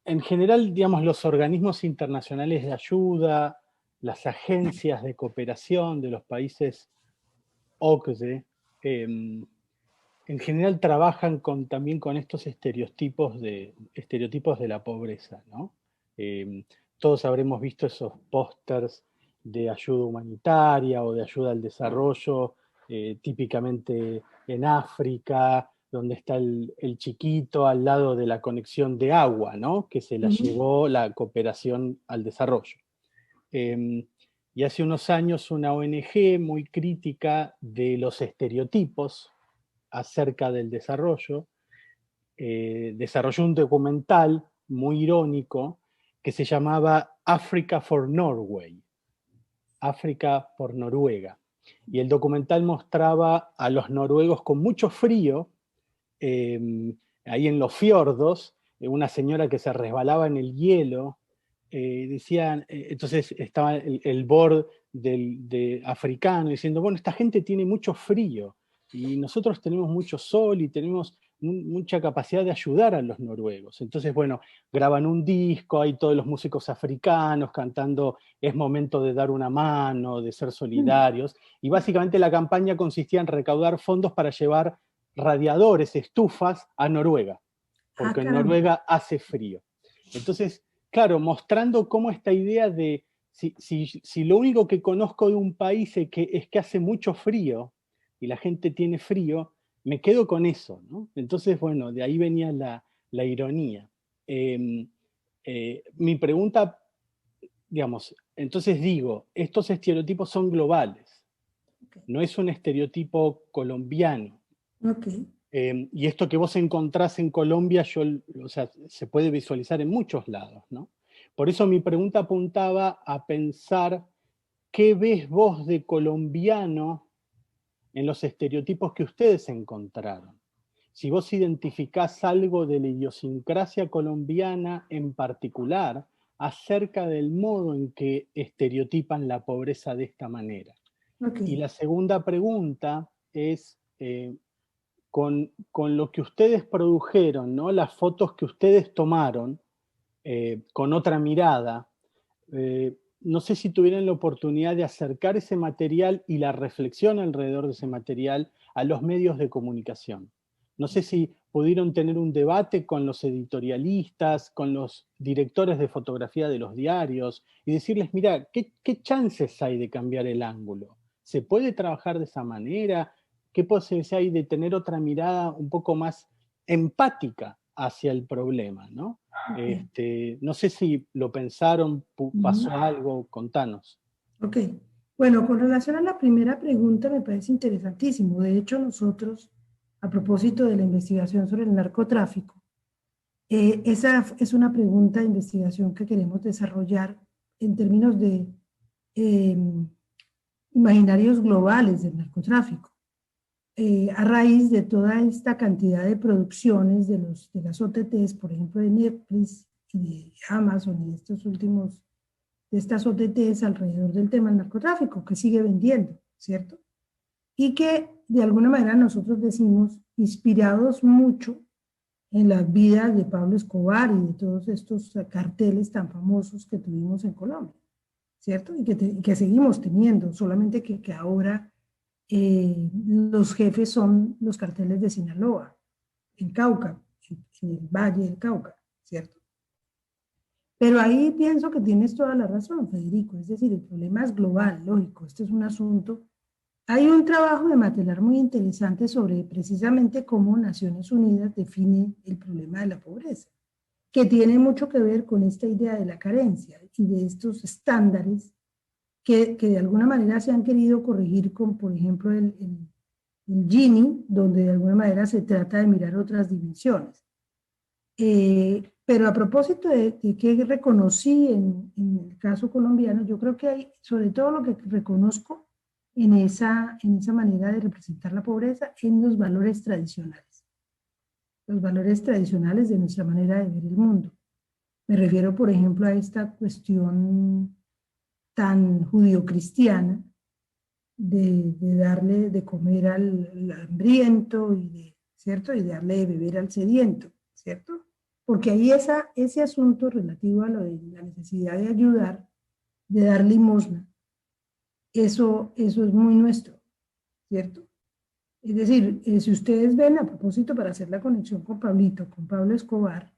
en general, digamos, los organismos internacionales de ayuda, las agencias de cooperación de los países OCDE, en general trabajan también con estos estereotipos de la pobreza, ¿no? Todos habremos visto esos pósters de ayuda humanitaria o de ayuda al desarrollo, típicamente en África, donde está el chiquito al lado de la conexión de agua, ¿no? Que se la llevó la cooperación al desarrollo. Y hace unos años una ONG muy crítica de los estereotipos acerca del desarrollo, desarrolló un documental muy irónico que se llamaba Africa for Norway, África por Noruega. Y el documental mostraba a los noruegos con mucho frío, ahí en los fiordos, una señora que se resbalaba en el hielo, decían, entonces estaba el board de africano diciendo, bueno, esta gente tiene mucho frío, y nosotros tenemos mucho sol y tenemos mucha capacidad de ayudar a los noruegos. Entonces, bueno, graban un disco, hay todos los músicos africanos cantando es momento de dar una mano, de ser solidarios, y básicamente la campaña consistía en recaudar fondos para llevar radiadores, estufas a Noruega, porque en Noruega hace frío. Entonces, claro, mostrando cómo esta idea de si lo único que conozco de un país es que hace mucho frío, y la gente tiene frío, me quedo con eso, ¿no? Entonces, bueno, de ahí venía la ironía. Mi pregunta, digamos, entonces digo, estos estereotipos son globales, no es un estereotipo colombiano. Y esto que vos encontrás en Colombia, o sea, se puede visualizar en muchos lados, ¿no? Por eso mi pregunta apuntaba a pensar qué ves vos de colombiano en los estereotipos que ustedes encontraron. Si vos identificás algo de la idiosincrasia colombiana en particular acerca del modo en que estereotipan la pobreza de esta manera. Y la segunda pregunta es, con lo que ustedes produjeron, ¿no? Las fotos que ustedes tomaron con otra mirada, no sé si tuvieron la oportunidad de acercar ese material y la reflexión alrededor de ese material a los medios de comunicación. No sé si pudieron tener un debate con los editorialistas, con los directores de fotografía de los diarios y decirles, mira, ¿qué chances hay de cambiar el ángulo? ¿Se puede trabajar de esa manera? ¿Qué posibilidades hay de tener otra mirada un poco más empática hacia el problema, ¿no? No sé si lo pensaron, pasó algo, contanos. Ok, bueno, con relación a la primera pregunta me parece interesantísimo. De hecho, nosotros a propósito de la investigación sobre el narcotráfico. Esa es una pregunta de investigación que queremos desarrollar en términos de imaginarios globales del narcotráfico. A raíz de toda esta cantidad de producciones de las OTTs, por ejemplo de Netflix y de Amazon y de estas OTTs alrededor del tema del narcotráfico, que sigue vendiendo, ¿cierto? Y que de alguna manera nosotros decimos, inspirados mucho en las vidas de Pablo Escobar y de todos estos carteles tan famosos que tuvimos en Colombia, ¿cierto? Y que seguimos teniendo, solamente que ahora los jefes son los carteles de Sinaloa, en Cauca, en el Valle del Cauca, ¿cierto? Pero ahí pienso que tienes toda la razón, Federico, es decir, el problema es global, lógico, este es un asunto. Hay un trabajo de Matelar muy interesante sobre precisamente cómo Naciones Unidas define el problema de la pobreza, que tiene mucho que ver con esta idea de la carencia y de estos estándares que de alguna manera se han querido corregir con, por ejemplo, el Gini, donde de alguna manera se trata de mirar otras dimensiones. Pero a propósito de que reconocí en el caso colombiano, yo creo que hay, sobre todo lo que reconozco en esa manera de representar la pobreza, en los valores tradicionales de nuestra manera de ver el mundo. Me refiero, por ejemplo, a esta cuestión tan judio-cristiana de darle de comer al hambriento ¿cierto? Y de darle de beber al sediento, ¿cierto? Porque ahí ese asunto relativo a lo de la necesidad de ayudar, de dar limosna, eso es muy nuestro, ¿cierto? Es decir, si ustedes ven, a propósito, para hacer la conexión con Pablo Escobar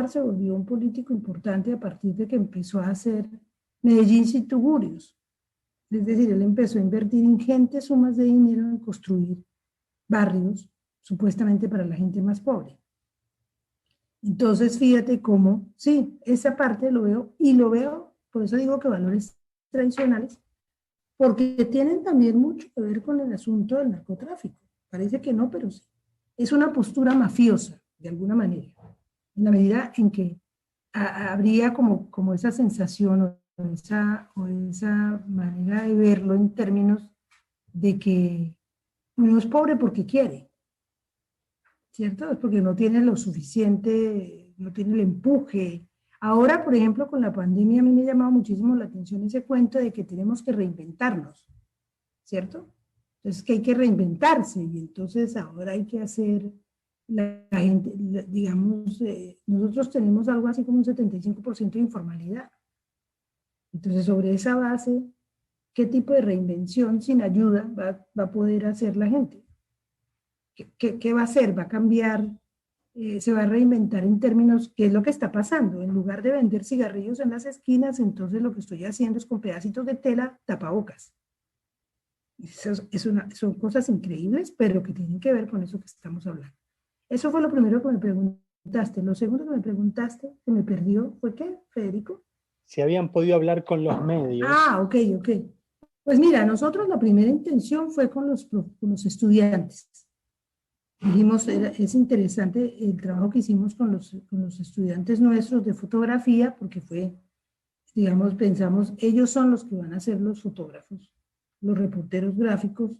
se volvió un político importante a partir de que empezó a hacer Medellín sin tugurios. Es decir, él empezó a invertir ingentes sumas de dinero en construir barrios, supuestamente para la gente más pobre. Entonces, fíjate cómo, sí, esa parte lo veo, por eso digo que valores tradicionales, porque tienen también mucho que ver con el asunto del narcotráfico. Parece que no, pero sí. Es una postura mafiosa, de alguna manera, en la medida en que habría como esa sensación o esa manera de verlo en términos de que uno es pobre porque quiere, ¿cierto? Es porque no tiene lo suficiente, no tiene el empuje. Ahora, por ejemplo, con la pandemia a mí me ha llamado muchísimo la atención ese cuento de que tenemos que reinventarnos, ¿cierto? Entonces que hay que reinventarse y entonces ahora hay que hacer, la gente, digamos, nosotros tenemos algo así como un 75% de informalidad. Entonces sobre esa base, ¿qué tipo de reinvención sin ayuda va a poder hacer la gente? ¿Qué va a hacer? ¿Va a cambiar? Se va a reinventar en términos, ¿qué es lo que está pasando? En lugar de vender cigarrillos en las esquinas, entonces lo que estoy haciendo es con pedacitos de tela tapabocas. Son cosas increíbles, pero que tienen que ver con eso que estamos hablando. Eso fue lo primero que me preguntaste. Lo segundo que me preguntaste, que me perdió, ¿fue qué, Federico? Si habían podido hablar con los medios. Ah, ok. Pues mira, nosotros la primera intención fue con los estudiantes. Dijimos, es interesante el trabajo que hicimos con los estudiantes nuestros de fotografía, porque fue, digamos, pensamos, ellos son los que van a ser los fotógrafos, los reporteros gráficos,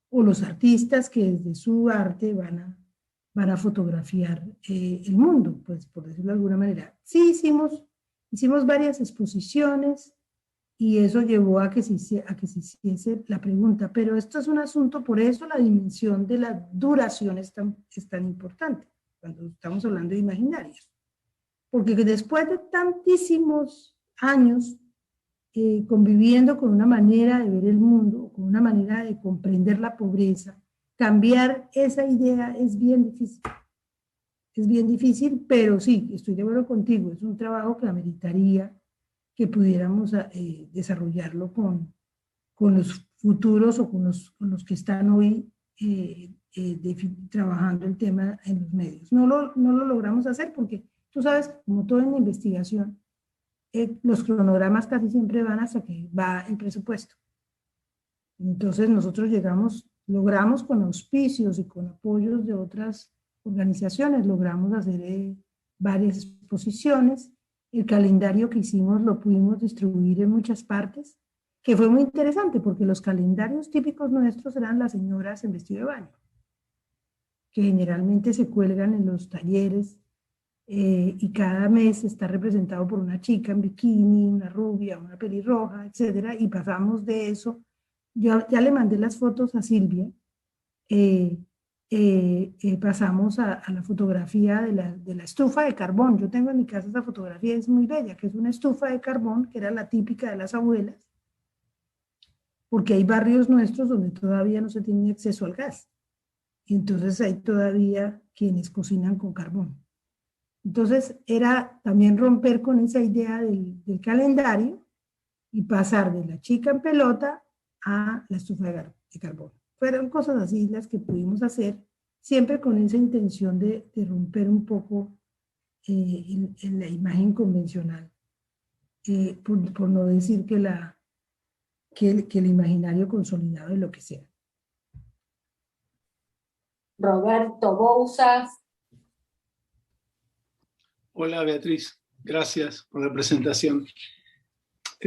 o los artistas que desde su arte van a fotografiar el mundo, pues por decirlo de alguna manera. Sí, hicimos varias exposiciones, y eso llevó a que se hiciese la pregunta, pero esto es un asunto, por eso la dimensión de la duración es tan importante, cuando estamos hablando de imaginarios. Porque después de tantísimos años conviviendo con una manera de ver el mundo, con una manera de comprender la pobreza, cambiar esa idea es bien difícil. Es bien difícil, pero sí, estoy de acuerdo contigo, es un trabajo que ameritaría que pudiéramos desarrollarlo con los futuros o con los que están hoy trabajando el tema en los medios. No lo logramos hacer porque tú sabes, como todo en la investigación, los cronogramas casi siempre van hasta que va el presupuesto. Entonces nosotros llegamos logramos con auspicios y con apoyos de otras organizaciones, logramos hacer varias exposiciones. El calendario que hicimos lo pudimos distribuir en muchas partes, que fue muy interesante porque los calendarios típicos nuestros eran las señoras en vestido de baño, que generalmente se cuelgan en los talleres y cada mes está representado por una chica en bikini, una rubia, una pelirroja, etcétera, y pasamos de eso. Yo ya le mandé las fotos a Silvia, pasamos a la fotografía de la estufa de carbón. Yo tengo en mi casa esa fotografía, es muy bella, que es una estufa de carbón, que era la típica de las abuelas, porque hay barrios nuestros donde todavía no se tiene acceso al gas, y entonces hay todavía quienes cocinan con carbón. Entonces era también romper con esa idea del calendario y pasar de la chica en pelota a la estufa de carbón. Fueron cosas así las que pudimos hacer, siempre con esa intención de romper un poco en la imagen convencional, por no decir que el imaginario consolidado de lo que sea. Roberto Bouzas. Hola Beatriz, gracias por la presentación.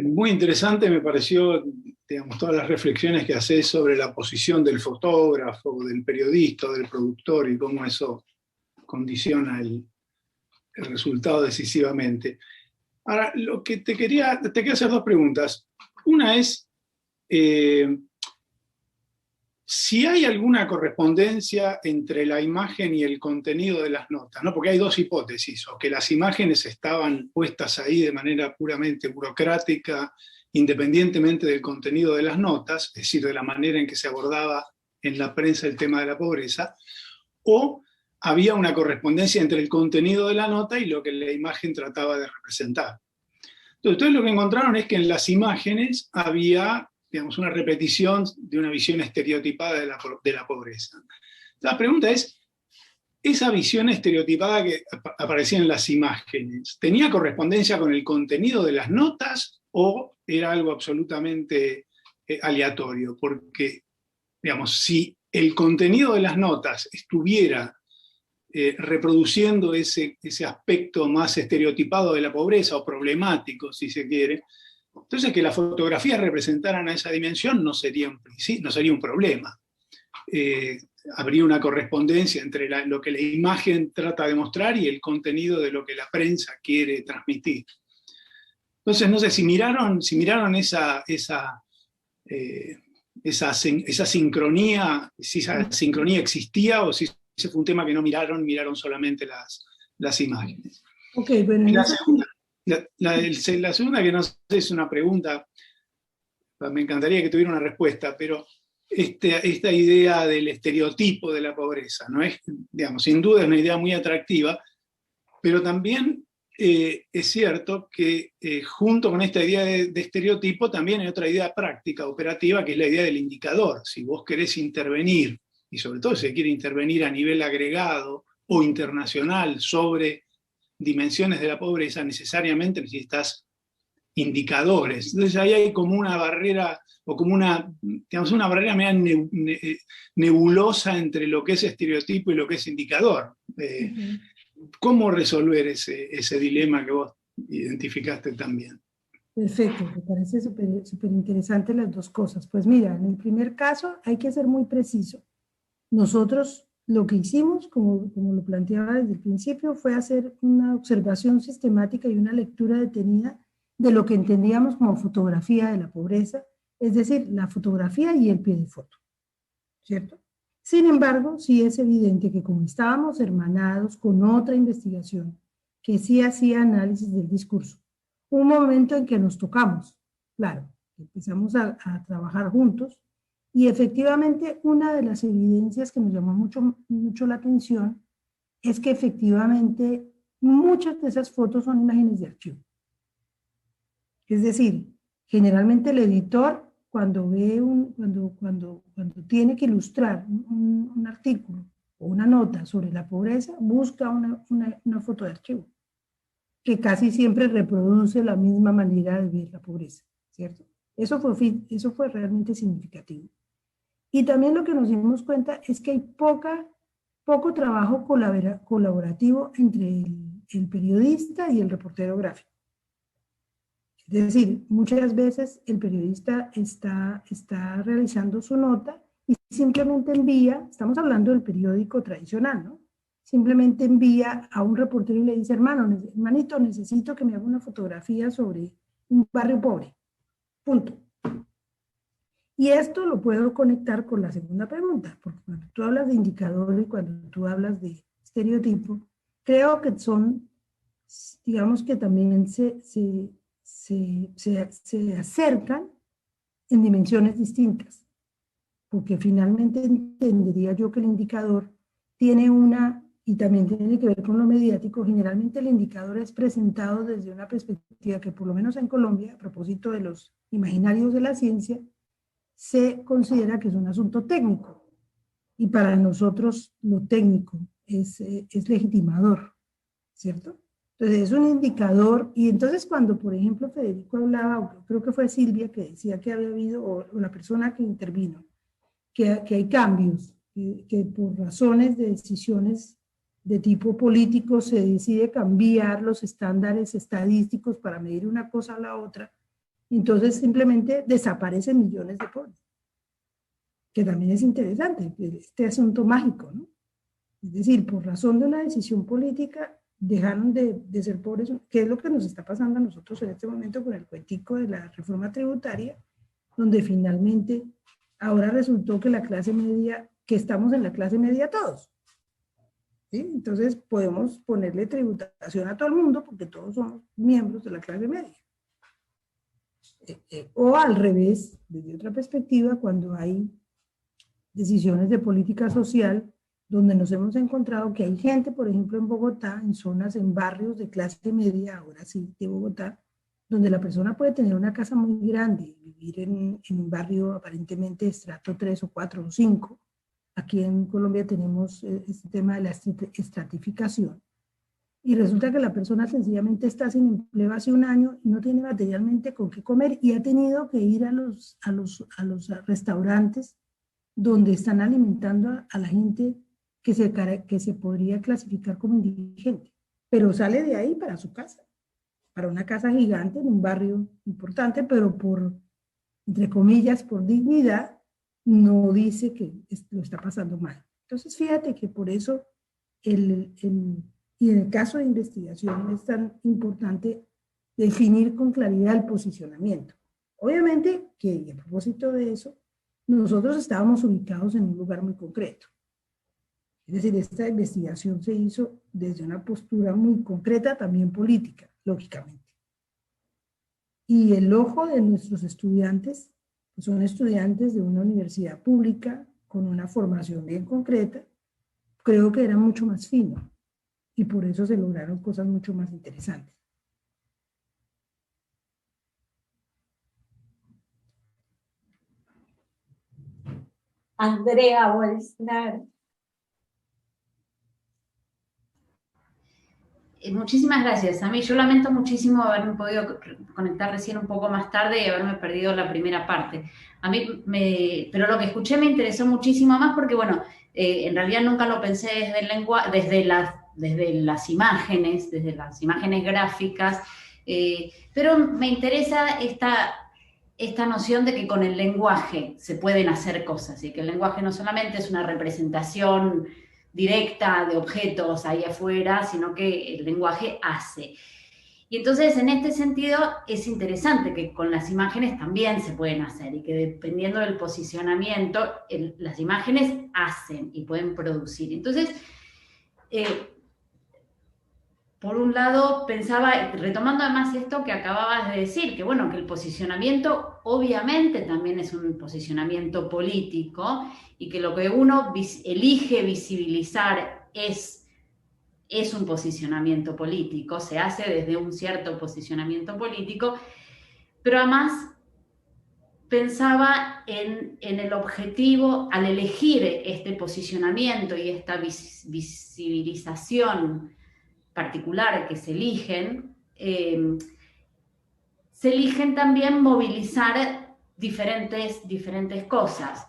Muy interesante me pareció, digamos, todas las reflexiones que haces sobre la posición del fotógrafo, del periodista, del productor y cómo eso condiciona el resultado decisivamente. Ahora, lo que te quería hacer dos preguntas. Una es, si hay alguna correspondencia entre la imagen y el contenido de las notas, ¿no? Porque hay dos hipótesis, o que las imágenes estaban puestas ahí de manera puramente burocrática, independientemente del contenido de las notas, es decir, de la manera en que se abordaba en la prensa el tema de la pobreza, o había una correspondencia entre el contenido de la nota y lo que la imagen trataba de representar. Entonces, lo que encontraron es que en las imágenes había, digamos, una repetición de una visión estereotipada de la pobreza. La pregunta es, ¿esa visión estereotipada que aparecía en las imágenes tenía correspondencia con el contenido de las notas o era algo absolutamente aleatorio? Porque, digamos, si el contenido de las notas estuviera reproduciendo ese aspecto más estereotipado de la pobreza o problemático, si se quiere, entonces que las fotografías representaran a esa dimensión no sería un problema. Habría una correspondencia entre lo que la imagen trata de mostrar y el contenido de lo que la prensa quiere transmitir. Entonces, no sé, si miraron esa sincronía, si esa sincronía existía o si ese fue un tema que no miraron solamente las imágenes. Ok, bueno. La segunda, que no sé, es una pregunta, me encantaría que tuviera una respuesta, pero esta idea del estereotipo de la pobreza, ¿no? Es, digamos, sin duda es una idea muy atractiva, pero también es cierto que junto con esta idea de estereotipo también hay otra idea práctica, operativa, que es la idea del indicador. Si vos querés intervenir, y sobre todo si se quiere intervenir a nivel agregado o internacional sobre dimensiones de la pobreza, necesariamente necesitas indicadores. Entonces ahí hay como una barrera, o como una barrera media nebulosa entre lo que es estereotipo y lo que es indicador. ¿Cómo resolver ese dilema que vos identificaste también? Perfecto, me parece súper interesante las dos cosas. Pues mira, en el primer caso hay que ser muy preciso. Nosotros lo que hicimos, como lo planteaba desde el principio, fue hacer una observación sistemática y una lectura detenida de lo que entendíamos como fotografía de la pobreza, es decir, la fotografía y el pie de foto, ¿cierto? Sin embargo, sí es evidente que como estábamos hermanados con otra investigación que sí hacía análisis del discurso, un momento en que nos tocamos, claro, empezamos a trabajar juntos. Y efectivamente, una de las evidencias que nos llamó mucho la atención es que efectivamente muchas de esas fotos son imágenes de archivo. Es decir, generalmente el editor, cuando tiene que ilustrar un artículo o una nota sobre la pobreza, busca una foto de archivo, que casi siempre reproduce la misma manera de ver la pobreza, ¿cierto? Eso fue realmente significativo. Y también lo que nos dimos cuenta es que hay poco trabajo colaborativo entre el periodista y el reportero gráfico. Es decir, muchas veces el periodista está realizando su nota y simplemente envía, estamos hablando del periódico tradicional, ¿no? Simplemente envía a un reportero y le dice, hermanito, necesito que me haga una fotografía sobre un barrio pobre. Punto. Y esto lo puedo conectar con la segunda pregunta, porque cuando tú hablas de indicadores y cuando tú hablas de estereotipo, creo que son, digamos que también se acercan en dimensiones distintas, porque finalmente entendería yo que el indicador tiene y también tiene que ver con lo mediático, generalmente el indicador es presentado desde una perspectiva que por lo menos en Colombia, a propósito de los imaginarios de la ciencia, se considera que es un asunto técnico, y para nosotros lo técnico es legitimador, ¿cierto? Entonces es un indicador, y entonces cuando, por ejemplo, Federico hablaba, o creo que fue Silvia que decía que había habido, o la persona que intervino, que hay cambios, que por razones de decisiones de tipo político se decide cambiar los estándares estadísticos para medir una cosa a la otra, entonces simplemente desaparecen millones de pobres, que también es interesante, este asunto mágico, ¿no? Es decir, por razón de una decisión política, dejaron de ser pobres, que es lo que nos está pasando a nosotros en este momento con el cuentico de la reforma tributaria, donde finalmente ahora resultó que la clase media, que estamos en la clase media todos, ¿sí? Entonces podemos ponerle tributación a todo el mundo porque todos somos miembros de la clase media. O al revés, desde otra perspectiva, cuando hay decisiones de política social, donde nos hemos encontrado que hay gente, por ejemplo, en Bogotá, en zonas, en barrios de clase media, ahora sí, de Bogotá, donde la persona puede tener una casa muy grande, vivir en un barrio aparentemente de estrato 3 o 4 o 5. Aquí en Colombia tenemos este tema de la estratificación. Y resulta que la persona sencillamente está sin empleo hace un año y no tiene materialmente con qué comer y ha tenido que ir a los restaurantes donde están alimentando a la gente que se podría clasificar como indigente, pero sale de ahí para su casa, para una casa gigante en un barrio importante, pero entre comillas, por dignidad, no dice que lo está pasando mal. Entonces, fíjate que por eso, y en el caso de investigación es tan importante definir con claridad el posicionamiento. Obviamente que a propósito de eso, nosotros estábamos ubicados en un lugar muy concreto. Es decir, esta investigación se hizo desde una postura muy concreta, también política, lógicamente. Y el ojo de nuestros estudiantes, pues son estudiantes de una universidad pública con una formación bien concreta, creo que era mucho más fino y por eso se lograron cosas mucho más interesantes. Andrea Wolfner. Muchísimas gracias. A mí yo lamento muchísimo haberme podido conectar recién un poco más tarde y haberme perdido la primera parte. Pero lo que escuché me interesó muchísimo más porque, bueno, en realidad nunca lo pensé desde el lenguaje, desde las imágenes gráficas, pero me interesa esta noción de que con el lenguaje se pueden hacer cosas y que el lenguaje no solamente es una representación directa de objetos ahí afuera, sino que el lenguaje hace. Y entonces, en este sentido, es interesante que con las imágenes también se pueden hacer y que dependiendo del posicionamiento, las imágenes hacen y pueden producir. Entonces, por un lado, pensaba, retomando además esto que acababas de decir, que bueno, que el posicionamiento obviamente también es un posicionamiento político y que lo que uno elige visibilizar es un posicionamiento político, se hace desde un cierto posicionamiento político, pero además pensaba en el objetivo, al elegir este posicionamiento y esta visibilización particular que se eligen también movilizar diferentes cosas.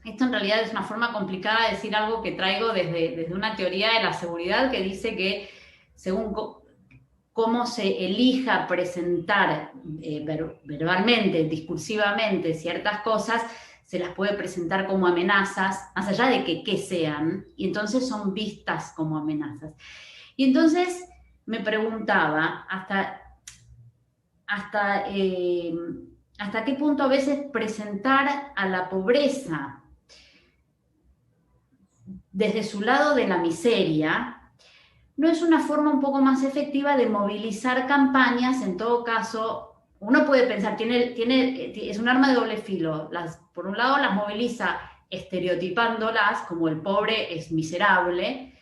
esto en realidad es una forma complicada de decir algo que traigo desde una teoría de la seguridad que dice que según cómo se elija presentar verbalmente, discursivamente ciertas cosas, se las puede presentar como amenazas, más allá de que qué sean, y entonces son vistas como amenazas. Y entonces me preguntaba hasta qué punto a veces presentar a la pobreza desde su lado de la miseria no es una forma un poco más efectiva de movilizar campañas. En todo caso, uno puede pensar, es un arma de doble filo. Por un lado las moviliza estereotipándolas como el pobre es miserable,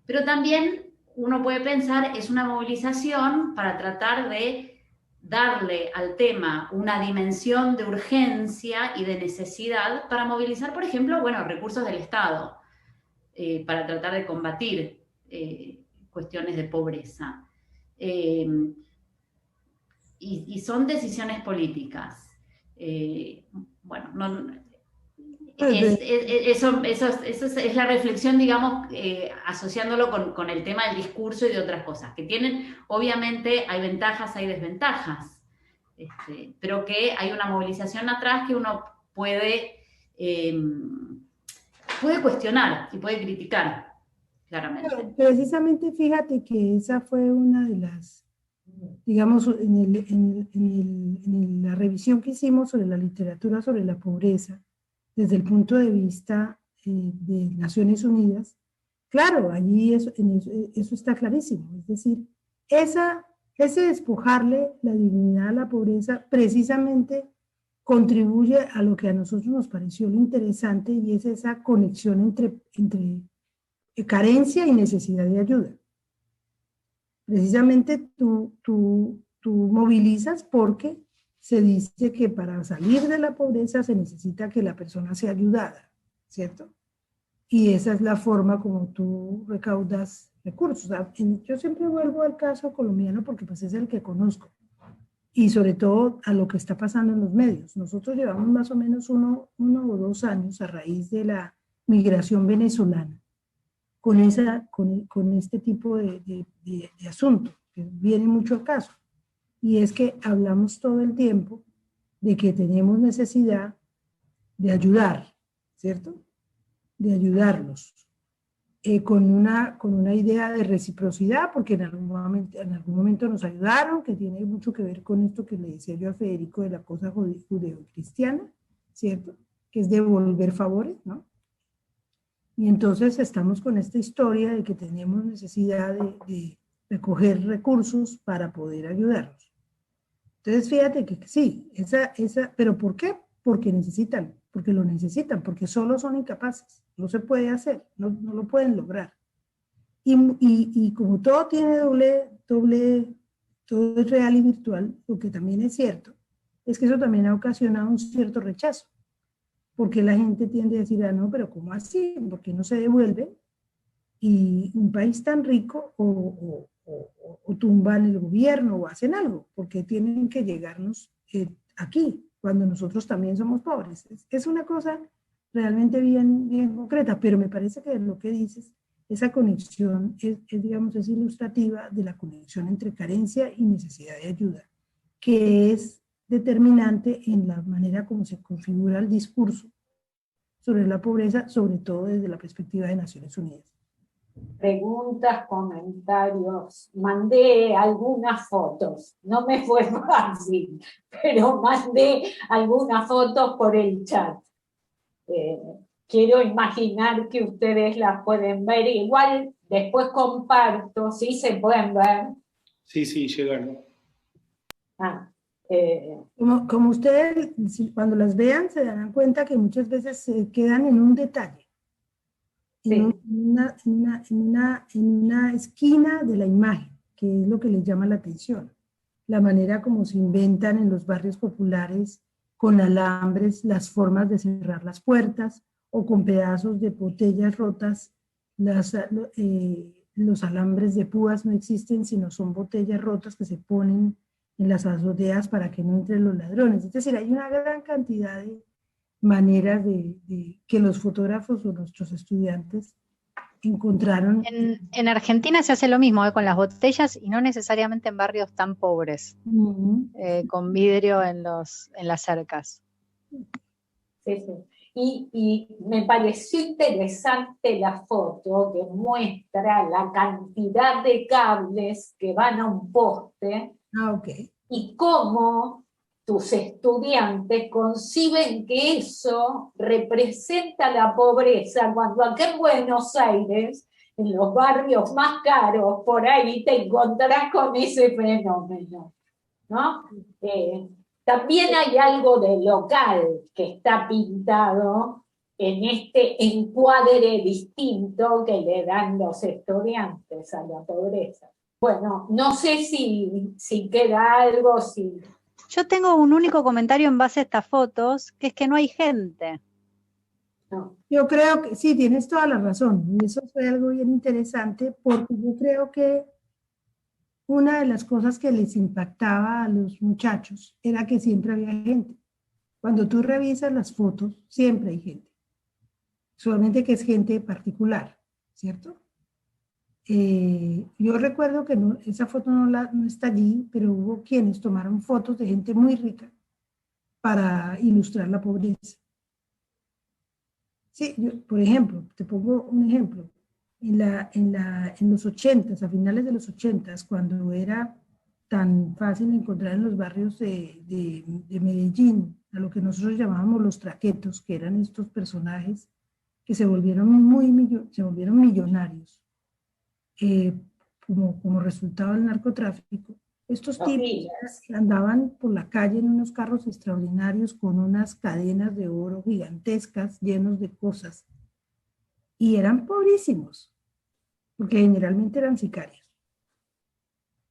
pero también uno puede pensar es una movilización para tratar de darle al tema una dimensión de urgencia y de necesidad para movilizar, por ejemplo, recursos del Estado, para tratar de combatir cuestiones de pobreza. Y son decisiones políticas. Eso es la reflexión, digamos, asociándolo con el tema del discurso y de otras cosas, que tienen, obviamente, hay ventajas, hay desventajas, pero que hay una movilización atrás que uno puede cuestionar y puede criticar, claramente. Pero precisamente fíjate que esa fue una de las, digamos, en la revisión que hicimos sobre la literatura sobre la pobreza, desde el punto de vista de Naciones Unidas, claro, allí eso está clarísimo. Es decir, ese despojarle la dignidad a la pobreza precisamente contribuye a lo que a nosotros nos pareció lo interesante, y es esa conexión entre carencia y necesidad de ayuda. Precisamente tú movilizas porque se dice que para salir de la pobreza se necesita que la persona sea ayudada, ¿cierto? Y esa es la forma como tú recaudas recursos. Yo siempre vuelvo al caso colombiano porque pues es el que conozco, y sobre todo a lo que está pasando en los medios. Nosotros llevamos más o menos uno o 2 años a raíz de la migración venezolana con este tipo de asunto, que viene mucho al caso. Y es que hablamos todo el tiempo de que tenemos necesidad de ayudar, ¿cierto? De ayudarlos, con una idea de reciprocidad, porque en algún momento nos ayudaron, que tiene mucho que ver con esto que le decía yo a Federico de la cosa judeocristiana, ¿cierto? Que es devolver favores, ¿no? Y entonces estamos con esta historia de que tenemos necesidad de recoger recursos para poder ayudarlos. Entonces fíjate que sí, pero ¿por qué? Porque lo necesitan, porque solo son incapaces, no se puede hacer, no lo pueden lograr. Y como todo tiene todo es real y virtual, lo que también es cierto, es que eso también ha ocasionado un cierto rechazo, porque la gente tiende a decir, no, pero ¿cómo así? ¿Por qué no se devuelve? Y un país tan rico o tumban el gobierno o hacen algo, porque tienen que llegarnos aquí, cuando nosotros también somos pobres. Es una cosa realmente bien concreta, pero me parece que lo que dices, esa conexión es ilustrativa de la conexión entre carencia y necesidad de ayuda, que es determinante en la manera como se configura el discurso sobre la pobreza, sobre todo desde la perspectiva de Naciones Unidas. Preguntas, comentarios. Mandé algunas fotos. No me fue fácil, pero mandé algunas fotos por el chat. Quiero imaginar que ustedes las pueden ver. Igual después comparto, ¿sí se pueden ver? Sí, llegaron. Como ustedes, cuando las vean, se darán cuenta que muchas veces se quedan en un detalle. Sí. En una esquina de la imagen, que es lo que les llama la atención. La manera como se inventan en los barrios populares con alambres las formas de cerrar las puertas, o con pedazos de botellas rotas. Los alambres de púas no existen, sino son botellas rotas que se ponen en las azoteas para que no entren los ladrones. Es decir, hay una gran cantidad maneras de que los fotógrafos o nuestros estudiantes encontraron. En Argentina se hace lo mismo con las botellas y no necesariamente en barrios tan pobres, con vidrio en las cercas. Sí, sí. Y me pareció interesante la foto que muestra la cantidad de cables que van a un poste y cómo tus estudiantes conciben que eso representa la pobreza, cuando aquí en Buenos Aires, en los barrios más caros, por ahí te encontrás con ese fenómeno, ¿no? También hay algo de local que está pintado en este encuadre distinto que le dan los estudiantes a la pobreza. Bueno, no sé si queda algo, si... Yo tengo un único comentario en base a estas fotos, que es que no hay gente. No. Yo creo que sí, tienes toda la razón. Y eso fue algo bien interesante, porque yo creo que una de las cosas que les impactaba a los muchachos era que siempre había gente. Cuando tú revisas las fotos, siempre hay gente. Solamente que es gente particular, ¿cierto? Yo recuerdo que esa foto no está allí, pero hubo quienes tomaron fotos de gente muy rica para ilustrar la pobreza. Sí, por ejemplo, te pongo un ejemplo. En los 80s, a finales de los 80s, cuando era tan fácil encontrar en los barrios de Medellín a lo que nosotros llamábamos los traquetos, que eran estos personajes que se volvieron millonarios como resultado del narcotráfico. Estos tipos andaban por la calle en unos carros extraordinarios con unas cadenas de oro gigantescas llenos de cosas. Y eran pobrísimos, porque generalmente eran sicarios.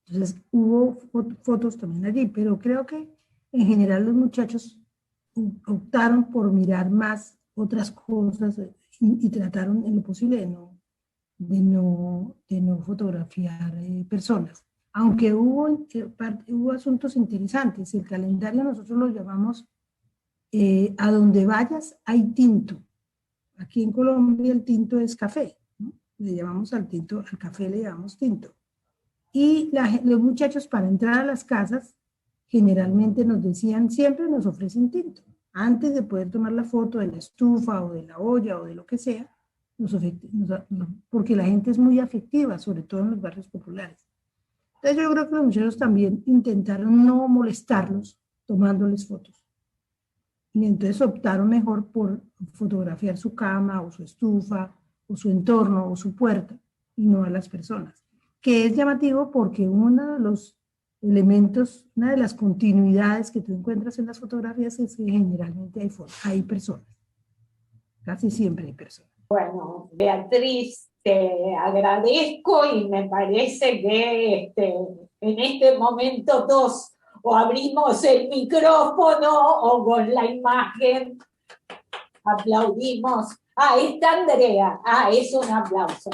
Entonces hubo fotos también allí, pero creo que en general los muchachos optaron por mirar más otras cosas y trataron en lo posible de no fotografiar personas. Aunque hubo asuntos interesantes. El calendario nosotros lo llamamos a donde vayas hay tinto. Aquí en Colombia el tinto es café, ¿no? Le llamamos al café le llamamos tinto. Y los muchachos para entrar a las casas generalmente nos decían, siempre nos ofrecen tinto. Antes de poder tomar la foto de la estufa o de la olla o de lo que sea, porque la gente es muy afectiva, sobre todo en los barrios populares. Entonces yo creo que los muchachos también intentaron no molestarlos tomándoles fotos. Y entonces optaron mejor por fotografiar su cama o su estufa o su entorno o su puerta y no a las personas. Que es llamativo porque uno de los elementos, una de las continuidades que tú encuentras en las fotografías es que generalmente hay personas. Casi siempre hay personas. Bueno, Beatriz, te agradezco y me parece que en este momento todos o abrimos el micrófono o con la imagen aplaudimos. Ah, está Andrea. Ah, es un aplauso.